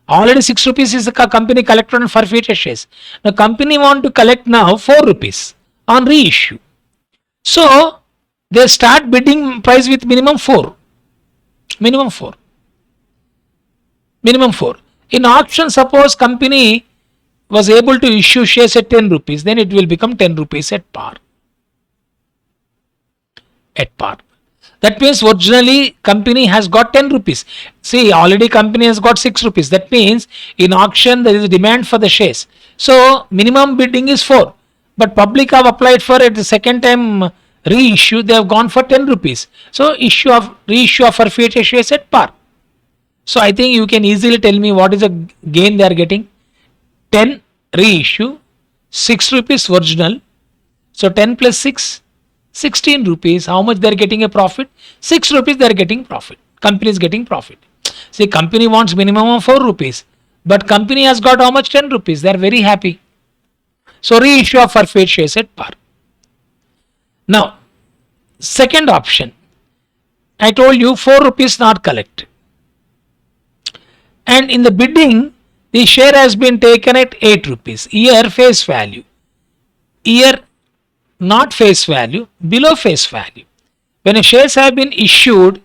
Already 6 rupees is the company collected on forfeited shares. The company want to collect now 4 rupees on reissue. So they start bidding price with minimum 4. Minimum 4. In auction, suppose company was able to issue shares at 10 rupees, then it will become 10 rupees at par. That means originally company has got 10 rupees. See, already company has got 6 rupees. That means in auction there is a demand for the shares. So minimum bidding is 4. But public have applied for it the second time reissue, they have gone for 10 rupees. So reissue of forfeited shares at par. So I think you can easily tell me what is the gain they are getting. 10 reissue, 6 rupees original. So 10 plus 6, 16 rupees. How much they are getting a profit? 6 rupees they are getting profit. Company is getting profit. See, company wants minimum of 4 rupees. But company has got how much? 10 rupees. They are very happy. So reissue of forfeit shares at par. Now, second option. I told you 4 rupees not collected. And in the bidding, the share has been taken at 8 rupees. Here face value. Here not face value, below face value. When a shares have been issued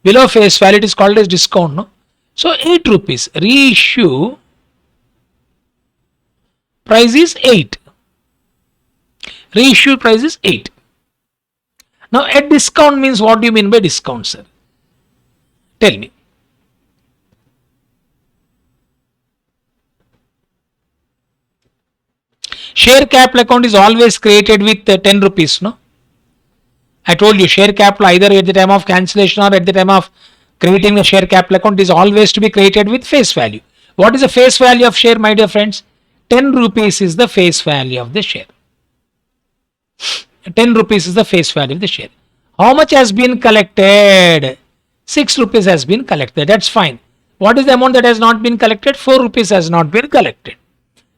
below face value, it is called as discount. No? So 8 rupees. Reissue price is 8. Reissue price is 8. Now at discount means, what do you mean by discount, sir? Tell me. Share capital account is always created with 10 rupees, no? I told you share capital either at the time of cancellation or at the time of creating the share capital account is always to be created with face value. What is the face value of share, my dear friends? 10 rupees is the face value of the share. 10 rupees is the face value of the share. How much has been collected? 6 rupees has been collected. That's fine. What is the amount that has not been collected? 4 rupees has not been collected.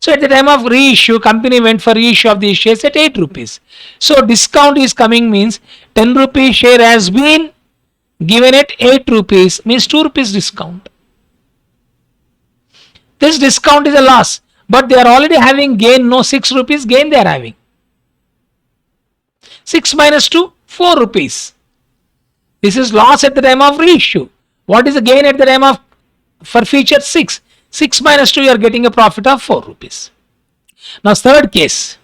So at the time of reissue, company went for reissue of these shares at 8 rupees. So discount is coming means 10 rupees share has been given at 8 rupees means 2 rupees discount. This discount is a loss, but they are already having gain, no 6 rupees gain they are having. 6 minus 2, 4 rupees. This is loss at the time of reissue. What is the gain at the time of forfeiture? 6. 6 minus 2, you are getting a profit of 4 rupees. Now third case,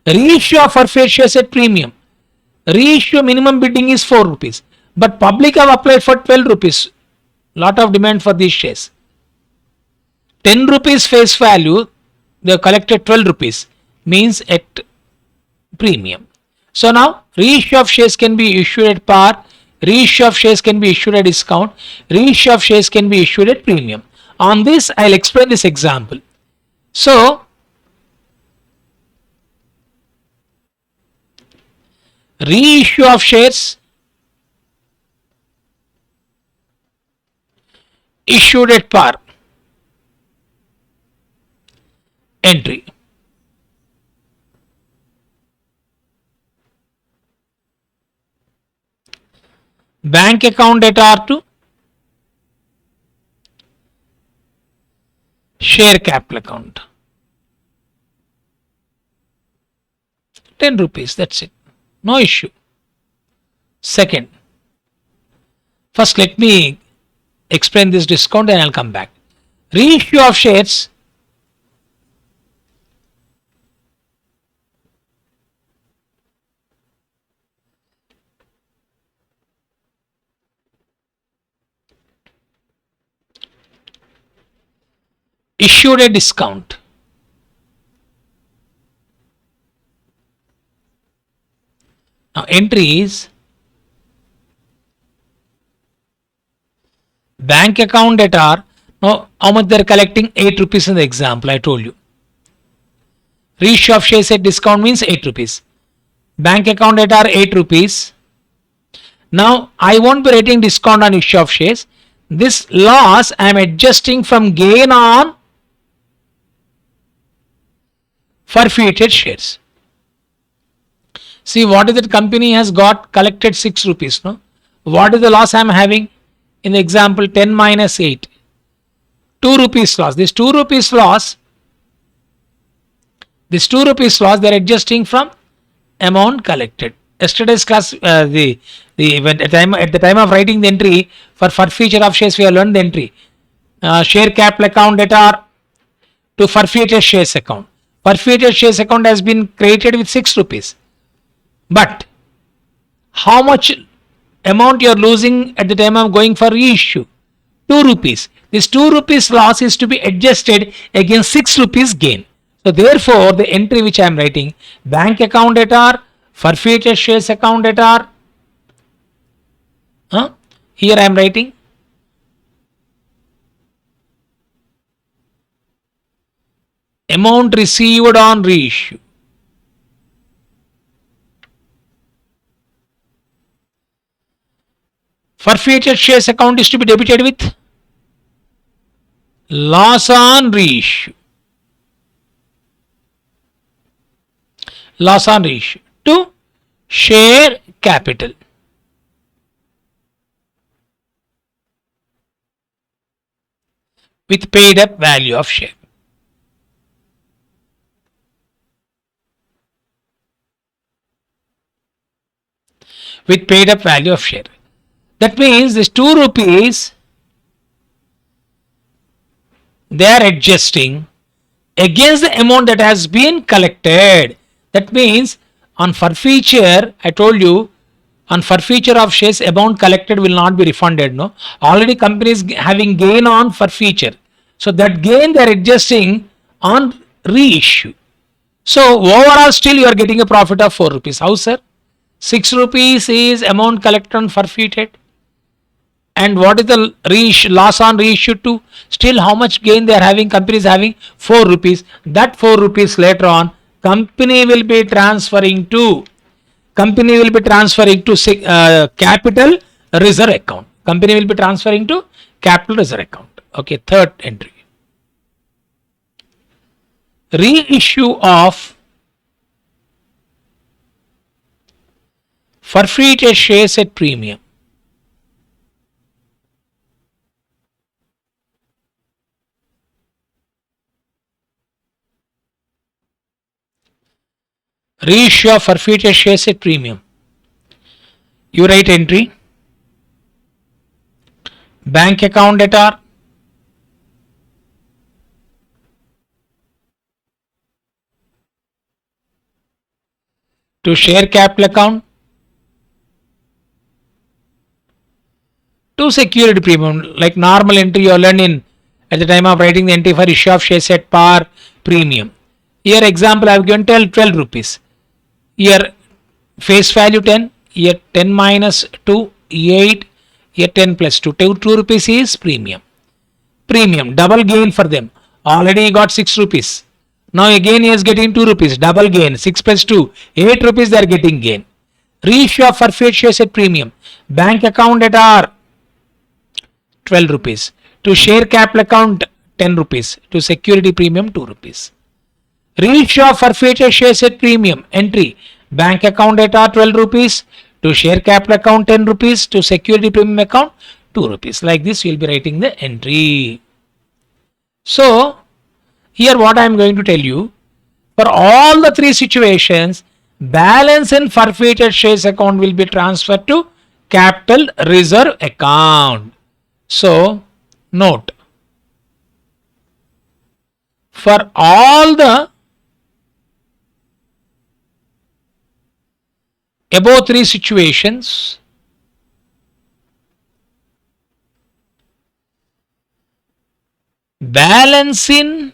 reissue of forfeit shares at premium. Reissue minimum bidding is 4 rupees, but public have applied for 12 rupees. Lot of demand for these shares. 10 rupees face value, they have collected 12 rupees, means at premium. So now reissue of shares can be issued at par, reissue of shares can be issued at discount, reissue of shares can be issued at premium. On this, I'll explain this example. So, reissue of shares issued at par. Entry. Bank account at R2. Share capital account. 10 rupees, that's it. No issue. Second, first let me explain this discount and I'll come back. Reissue of shares issued a discount. Now entry is bank account at R. Now how much they are collecting? 8 rupees in the example I told you. Reissue of shares at discount means 8 rupees. Bank account at R 8 rupees. Now I won't be writing discount on issue of shares. This loss I am adjusting from gain on forfeited shares. See what is that company has got collected 6 rupees. No? What is the loss I am having? In the example 10 minus 8. 2 rupees loss. This 2 rupees loss they are adjusting from amount collected. Yesterday's class at the time of writing the entry for forfeiture of shares we have learned the entry. Share capital account at R to forfeited shares account. Forfeited shares account has been created with 6 rupees. But how much amount you are losing at the time of going for reissue? 2 rupees. This 2 rupees loss is to be adjusted against 6 rupees gain. So therefore the entry which I am writing, bank account at R, forfeited shares account at R. Here I am writing amount received on reissue. Forfeited shares account is to be debited with loss on reissue. Loss on reissue to share capital. With paid up value of share. With paid up value of share. That means this 2 rupees they are adjusting against the amount that has been collected. That means on forfeiture, I told you, on forfeiture of shares amount collected will not be refunded. No, already company is having gain on forfeiture. So that gain they are adjusting on reissue. So overall still you are getting a profit of 4 rupees. How sir? 6 rupees is amount collected on forfeited. And what is the loss on reissue to? Still how much gain they are having? Company is having 4 rupees. That 4 rupees later on company will be transferring to capital reserve account. Company will be transferring to capital reserve account. Okay, third entry. reissue of forfeited shares at premium. Reissue of forfeited shares at premium. You write entry, bank account debtor, to share capital account, to security premium, like normal entry you learn in at the time of writing the entry for issue of shares at par premium. Here example I have given 12 rupees. Here face value 10, here 10 minus 2, 8, here 10 plus 2, 2 rupees is premium. Premium, double gain for them. Already he got 6 rupees. Now again he is getting 2 rupees, double gain, 6 plus 2, 8 rupees they are getting gain. Reissue of forfeit shares at premium. Bank account at R, 12 rupees. To share capital account, 10 rupees. To security premium, 2 rupees. Reissue of forfeited shares at premium. Entry, bank account at R, 12 rupees. To share capital account, 10 rupees. To security premium account, 2 rupees. Like this you will be writing the entry. So here what I am going to tell you, for all the three situations, balance in forfeited shares account will be transferred to capital reserve account. So note, for all the above three situations, balance in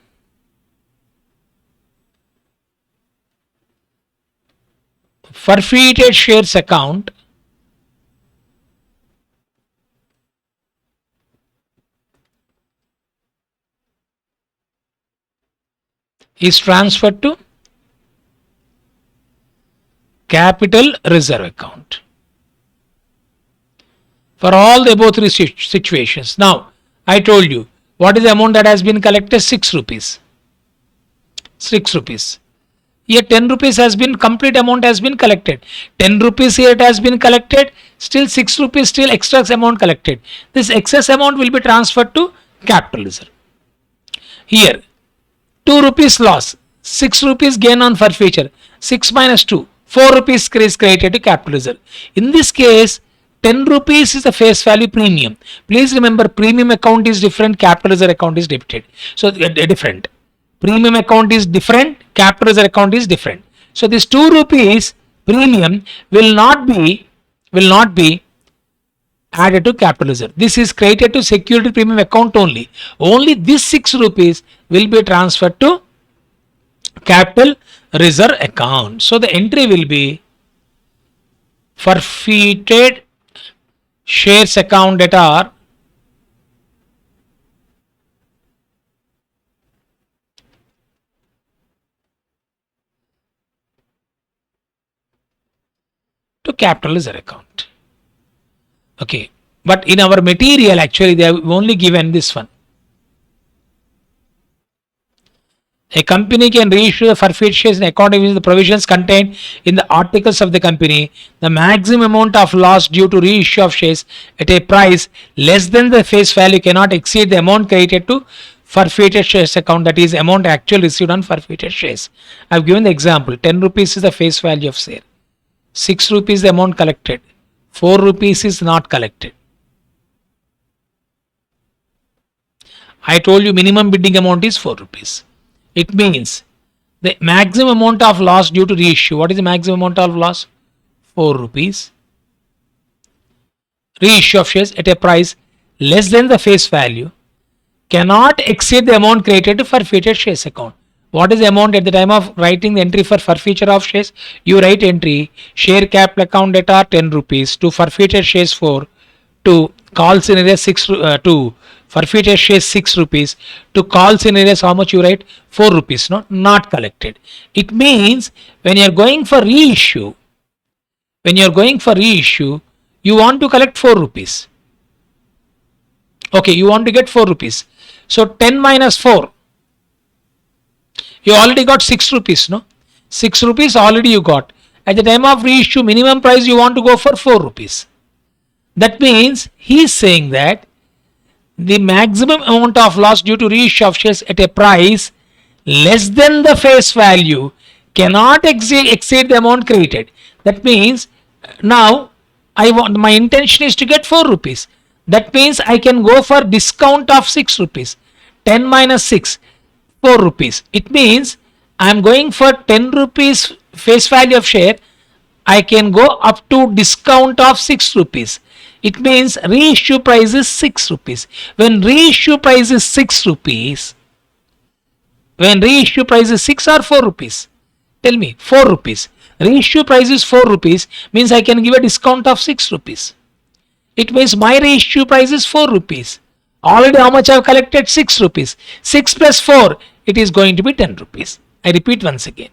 forfeited shares account is transferred to capital reserve account for all the above three situations. Now I told you what is the amount that has been collected, 6 rupees. 6 rupees. Here 10 rupees has been, complete amount has been collected. 10 rupees here it has been collected, still 6 rupees still extra amount collected. This excess amount will be transferred to capital reserve. Here 2 rupees loss, 6 rupees gain on forfeiture, 6 minus 2, 4 rupees is created to capital reserve. In this case 10 rupees is the face value premium. Please remember, premium account is different, capital reserve account is debited. So different. Premium account is different, capital reserve account is different. So this 2 rupees premium will not be added to capital reserve. This is created to security premium account only. Only this 6 rupees will be transferred to capital reserve account. So the entry will be forfeited shares account that are to capital reserve account. Okay, but in our material actually they have only given this one. A company can reissue the forfeit shares in accordance with the provisions contained in the articles of the company. The maximum amount of loss due to reissue of shares at a price less than the face value cannot exceed the amount credited to forfeited shares account, that is amount actually received on forfeited shares. I have given the example. 10 rupees is the face value of share. 6 rupees the amount collected. 4 rupees is not collected. I told you minimum bidding amount is 4 rupees. It means the maximum amount of loss due to reissue. What is the maximum amount of loss? 4 rupees. Reissue of shares at a price less than the face value cannot exceed the amount created to forfeited shares account. What is the amount at the time of writing the entry for forfeiture of shares? You write entry, share capital account data 10 rupees, to forfeited shares 4, to call scenario 6, to forfeited shares 6 rupees, to call scenarios how much you write? 4 rupees, not collected. It means when you are going for reissue, you want to collect 4 rupees. Okay, you want to get 4 rupees. So 10 minus 4. You already got 6 rupees, no? 6 rupees already you got. At the time of reissue, minimum price you want to go for 4 rupees. That means he is saying that the maximum amount of loss due to reissue of shares at a price less than the face value cannot exceed the amount created. That means now my intention is to get 4 rupees. That means I can go for discount of 6 rupees. 10 minus 6, 4 rupees. It means I am going for 10 rupees face value of share. I can go up to discount of 6 rupees. It means reissue price is 6 rupees. When reissue price is 6 rupees, when reissue price is 6 or 4 rupees? Tell me, 4 rupees. Reissue price is 4 rupees means I can give a discount of 6 rupees. It means my reissue price is 4 rupees. Already how much I have collected? 6 rupees. 6 plus 4, it is going to be 10 rupees. I repeat once again.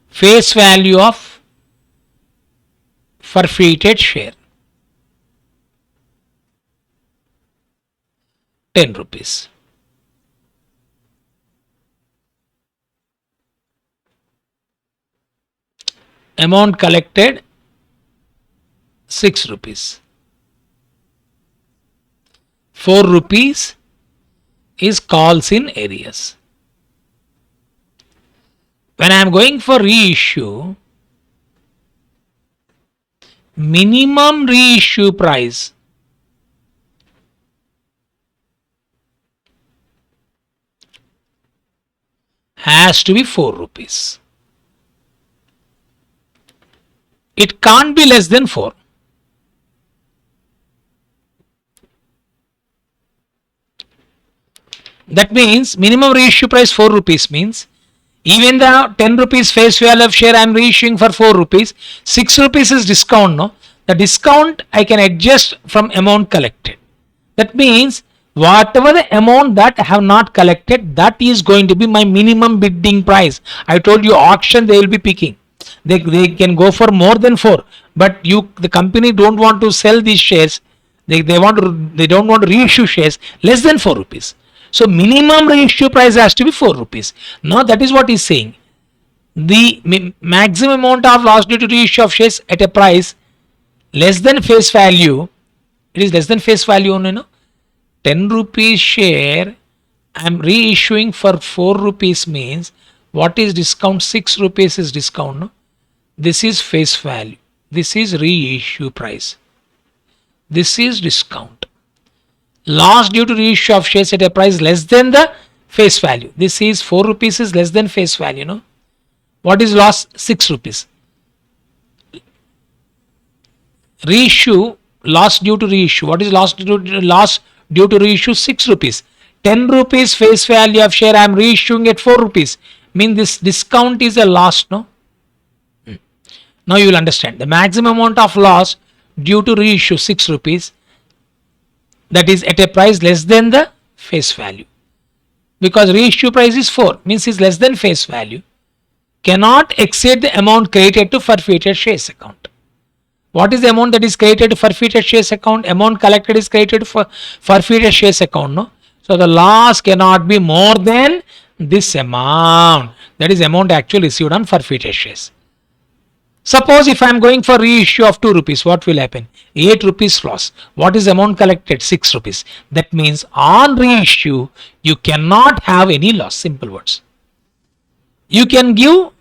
Face value of forfeited share, 10 rupees. Amount collected 6 rupees. 4 rupees is calls in arrears. When I am going for reissue, minimum reissue price has to be 4 rupees. It can't be less than 4. That means minimum reissue price 4 rupees means even the 10 rupees face value of share I am reissuing for 4 rupees, 6 rupees is discount, no? The discount I can adjust from amount collected. That means whatever the amount that I have not collected, that is going to be my minimum bidding price. I told you auction they will be picking. They can go for more than 4, but the company don't want to sell these shares. They don't want to reissue shares less than 4 rupees. So minimum reissue price has to be 4 rupees. Now that is what he is saying. The maximum amount of loss due to reissue of shares at a price less than face value. It is less than face value only, no? 10 rupees share I am reissuing for 4 rupees means what is discount? 6 rupees is discount, no? This is face value. This is reissue price. This is discount. Loss due to reissue of shares at a price less than the face value. This is 4 rupees is less than face value, no? What is loss? 6 rupees. Reissue, loss due to reissue. What is loss due to reissue? 6 rupees. 10 rupees face value of share I am reissuing at 4 rupees. Mean this discount is a loss, no? Now you will understand. The maximum amount of loss due to reissue 6 rupees, that is at a price less than the face value. Because reissue price is 4, means is less than face value, cannot exceed the amount created to forfeited shares account. What is the amount that is created to forfeited shares account? Amount collected is created for forfeited shares account, no? So the loss cannot be more than this amount. That is amount actually received on forfeited shares. Suppose if I am going for reissue of 2 rupees, what will happen? 8 rupees loss. What is amount collected? 6 rupees. That means on reissue, you cannot have any loss. Simple words. You can give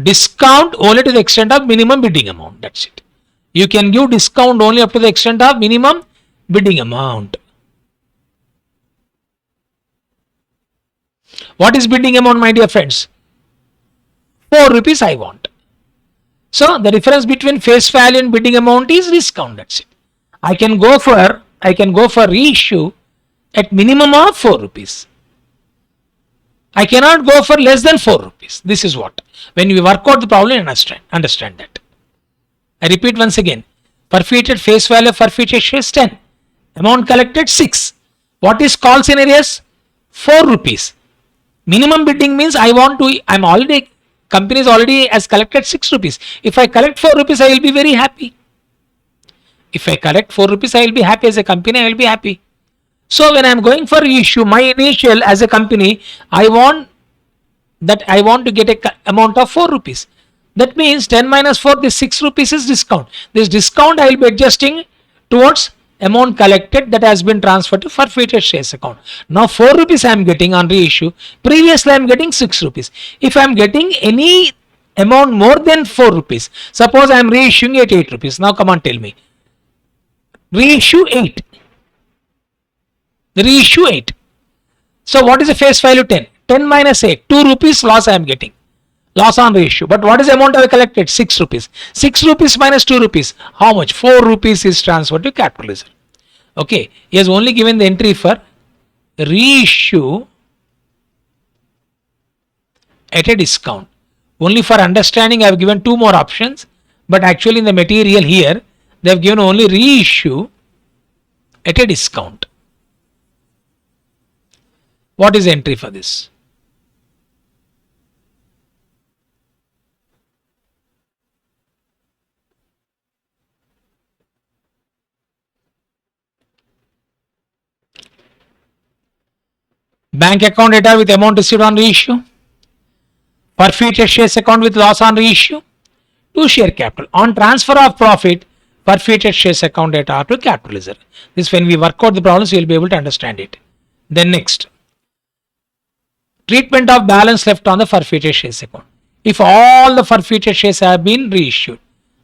discount only to the extent of minimum bidding amount. That's it. You can give discount only up to the extent of minimum bidding amount. What is bidding amount, my dear friends? 4 rupees I want. So the difference between face value and bidding amount is discount. That's it. I can go for reissue at minimum of 4 rupees. I cannot go for less than 4 rupees. This is what. When we work out the problem, understand that. I repeat once again. Forfeited face value of forfeited shares 10. Amount collected 6. What is calls in arrears? 4 rupees. Minimum bidding means I'm already company is already has collected 6 rupees. If I collect 4 rupees, I will be very happy. If I collect 4 rupees, I will be happy as a company, I will be happy. So when I am going for reissue, my initial as a company, I want to get a amount of 4 rupees. That means 10 minus 4, this 6 rupees is discount. This discount I will be adjusting towards amount collected that has been transferred to forfeited shares account. Now 4 rupees I am getting on reissue. Previously I am getting 6 rupees. If I am getting any amount more than 4 rupees, suppose I am reissuing at 8 rupees. Now come on, tell me. Reissue 8. Reissue 8. So what is the face value? 10. 10 minus 8. 2 rupees loss I am getting. Loss on reissue. But what is the amount I have collected? 6 rupees. 6 rupees minus 2 rupees. How much? 4 rupees is transferred to capital reserve. Okay. He has only given the entry for reissue at a discount. Only for understanding I have given 2 more options. But actually in the material here, they have given only reissue at a discount. What is the entry for this? Bank account data with amount received on reissue. Forfeited shares account with loss on reissue. To share capital. On transfer of profit, forfeited shares account data to capital reserve. This when we work out the problems, you will be able to understand it. Then next. Treatment of balance left on the forfeited shares account. If all the forfeited shares have been reissued,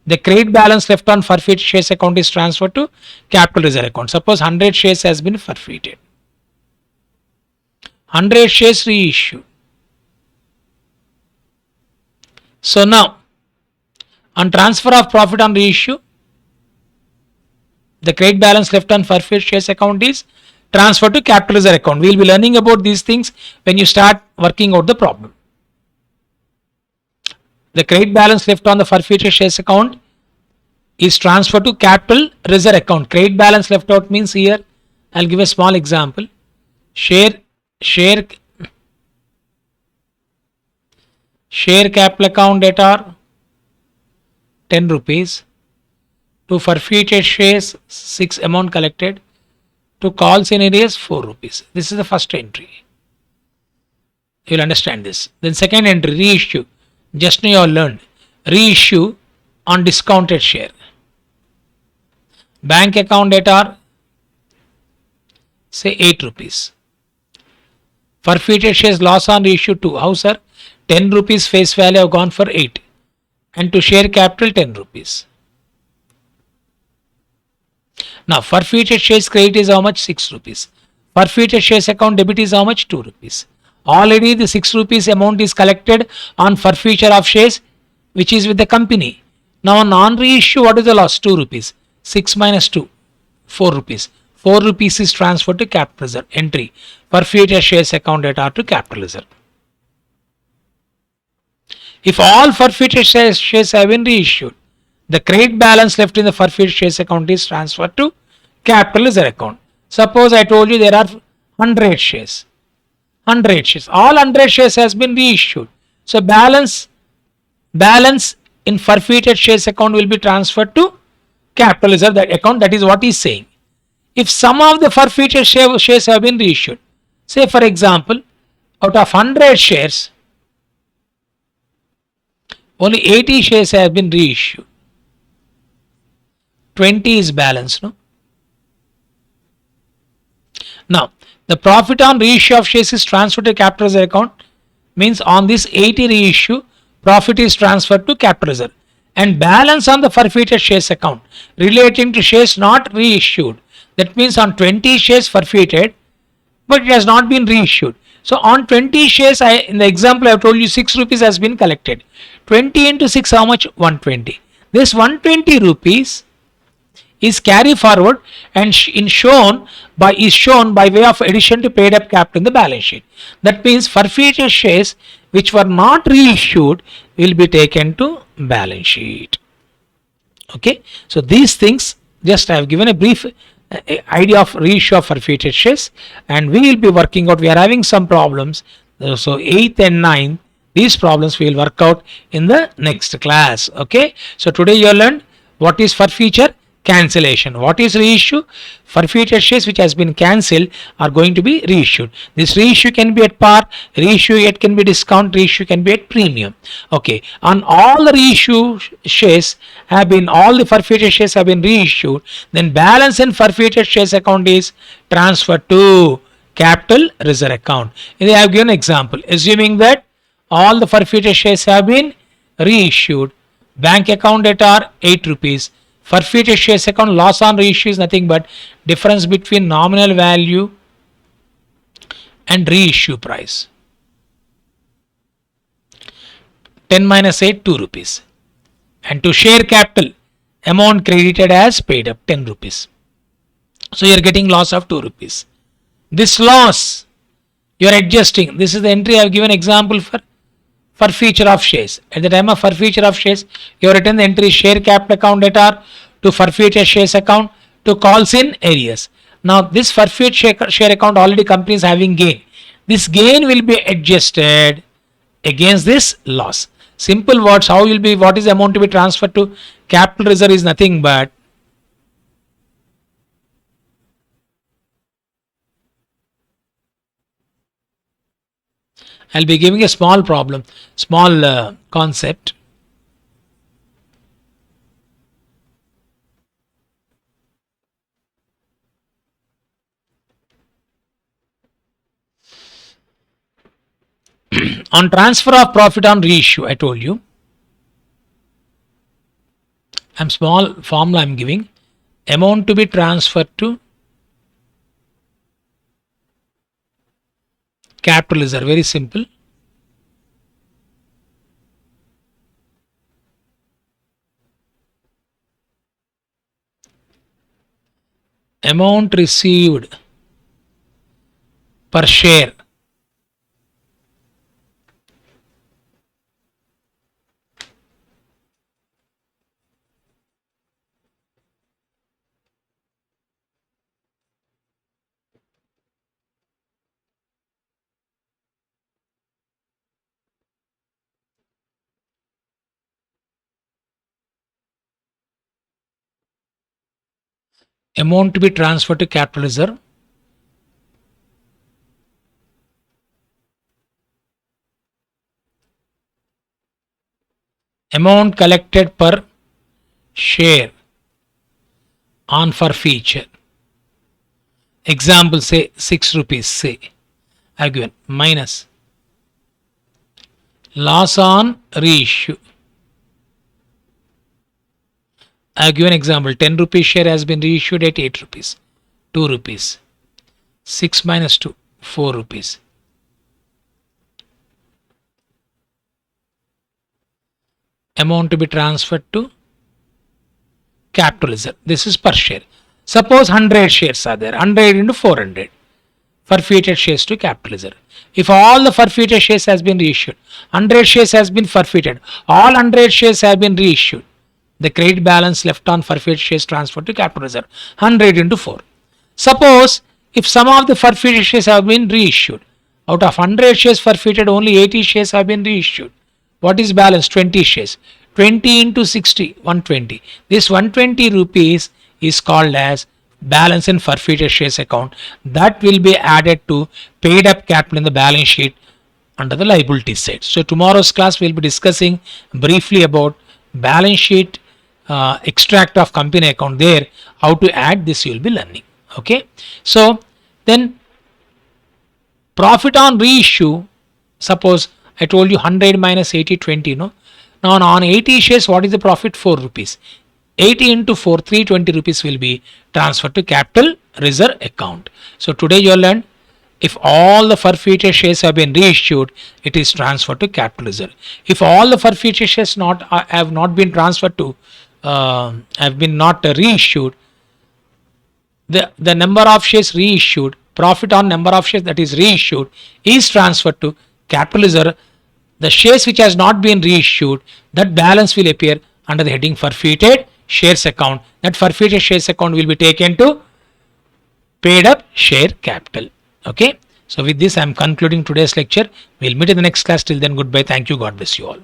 the credit balance left on forfeited shares account is transferred to capital reserve account. Suppose 100 shares has been forfeited. 100 shares reissued. So now, on transfer of profit on reissue, the credit balance left on forfeited shares account is transferred to capital reserve account. We will be learning about these things when you start working out the problem. The credit balance left on the forfeited shares account is transferred to capital reserve account. Credit balance left out means here, I will give a small example. Share capital account data 10 rupees. To forfeited shares 6 amount collected. To calls in arrears 4 rupees. This is the first entry. You will understand this. Then second entry, reissue. Just now you have learned. Reissue on discounted share. Bank account data say 8 rupees. Forfeited shares loss on reissue 2. How sir? 10 rupees face value have gone for 8. And to share capital 10 rupees. Now forfeited shares credit is how much? 6 rupees. Forfeited shares account debit is how much? 2 rupees. Already the 6 rupees amount is collected on forfeiture of shares which is with the company. Now on non-reissue what is the loss? 2 rupees. 6 minus 2, 4 rupees. 4 rupees is transferred to capital reserve. Entry. Forfeited shares account data to capital reserve. If all forfeited shares have been reissued, the credit balance left in the forfeited shares account is transferred to capital reserve account. Suppose I told you there are 100 shares. 100 shares. All 100 shares has been reissued. So balance in forfeited shares account will be transferred to capital reserve account. That is what he is saying. If some of the forfeited shares have been reissued, say for example, out of 100 shares, only 80 shares have been reissued. 20 is balance, no? Now, the profit on reissue of shares is transferred to capital reserve account. Means on this 80 reissue, profit is transferred to capital reserve. And balance on the forfeited shares account relating to shares not reissued. That means on 20 shares forfeited, but it has not been reissued. So on 20 shares, in the example I have told you 6 rupees has been collected. 20 into 6 how much? 120. This 120 rupees is carried forward and is shown by way of addition to paid up capital in the balance sheet. That means forfeited shares which were not reissued will be taken to balance sheet. Okay, so these things just I have given a brief idea of reissue of forfeited shares, and we will be working out. We are having some problems. So 8th and 9th These problems we will work out in the next class. Okay. So today you learned what is forfeiture, cancellation. What is reissue? Forfeited shares which has been cancelled are going to be reissued. This reissue can be at par, reissue it can be discount, reissue can be at premium. Okay. On all the reissue shares have been, all the forfeited shares have been reissued, then balance in forfeited shares account is transferred to capital reserve account. And I have given an example. Assuming that all the forfeited shares have been reissued, bank account at are 8 rupees. Forfeited shares account, loss on reissue is nothing but difference between nominal value and reissue price. 10 minus 8, 2 rupees. And to share capital, amount credited as paid up, 10 rupees. So you are getting loss of 2 rupees. This loss you are adjusting. This is the entry I have given example for forfeiture of shares. At the time of forfeiture of shares, you have written the entry share capital account debtor to forfeited shares account to calls in areas. Now this forfeited share account already company is having gain. This gain will be adjusted against this loss. Simple words, how will be, what is the amount to be transferred to capital reserve is nothing but I'll be giving a small problem, small concept. On transfer of profit on reissue, I told you. Small formula I'm giving. Amount to be transferred to capital reserve. Very simple. Amount received per share amount to be transferred to capital reserve. Amount collected per share on forfeiture. Example, say 6 rupees, say I have given, minus loss on reissue. I have given example, 10 rupees share has been reissued at 8 rupees, 2 rupees, 6 minus 2, 4 rupees. Amount to be transferred to capital reserve. This is per share. Suppose 100 shares are there, 100 into 400. Forfeited shares to capital reserve. If all the forfeited shares has been reissued, 100 shares has been forfeited, all 100 shares have been reissued, the credit balance left on forfeited shares transferred to capital reserve, 100 into 4. Suppose if some of the forfeited shares have been reissued, out of 100 shares forfeited, only 80 shares have been reissued. What is balance? 20 shares. 20 into 60, 120. This 120 rupees is called as balance in forfeited shares account. That will be added to paid up capital in the balance sheet under the liability side. So tomorrow's class we will be discussing briefly about balance sheet extract of company account. There how to add this you will be learning. Okay. So then profit on reissue, suppose I told you 100 minus 80, 20, no? Now on 80 shares, what is the profit? 4 rupees. 80 into 4, 320 rupees will be transferred to capital reserve account. So today you learned, if all the forfeited shares have been reissued, it is transferred to capital reserve. If all the forfeited shares have not been transferred to, have been not reissued, the number of shares reissued, profit on number of shares that is reissued is transferred to capital reserve. The shares which has not been reissued, that balance will appear under the heading forfeited shares account. That forfeited shares account will be taken to paid up share capital. Okay. So with this, I am concluding today's lecture. We'll meet in the next class. Till then, goodbye. Thank you. God bless you all.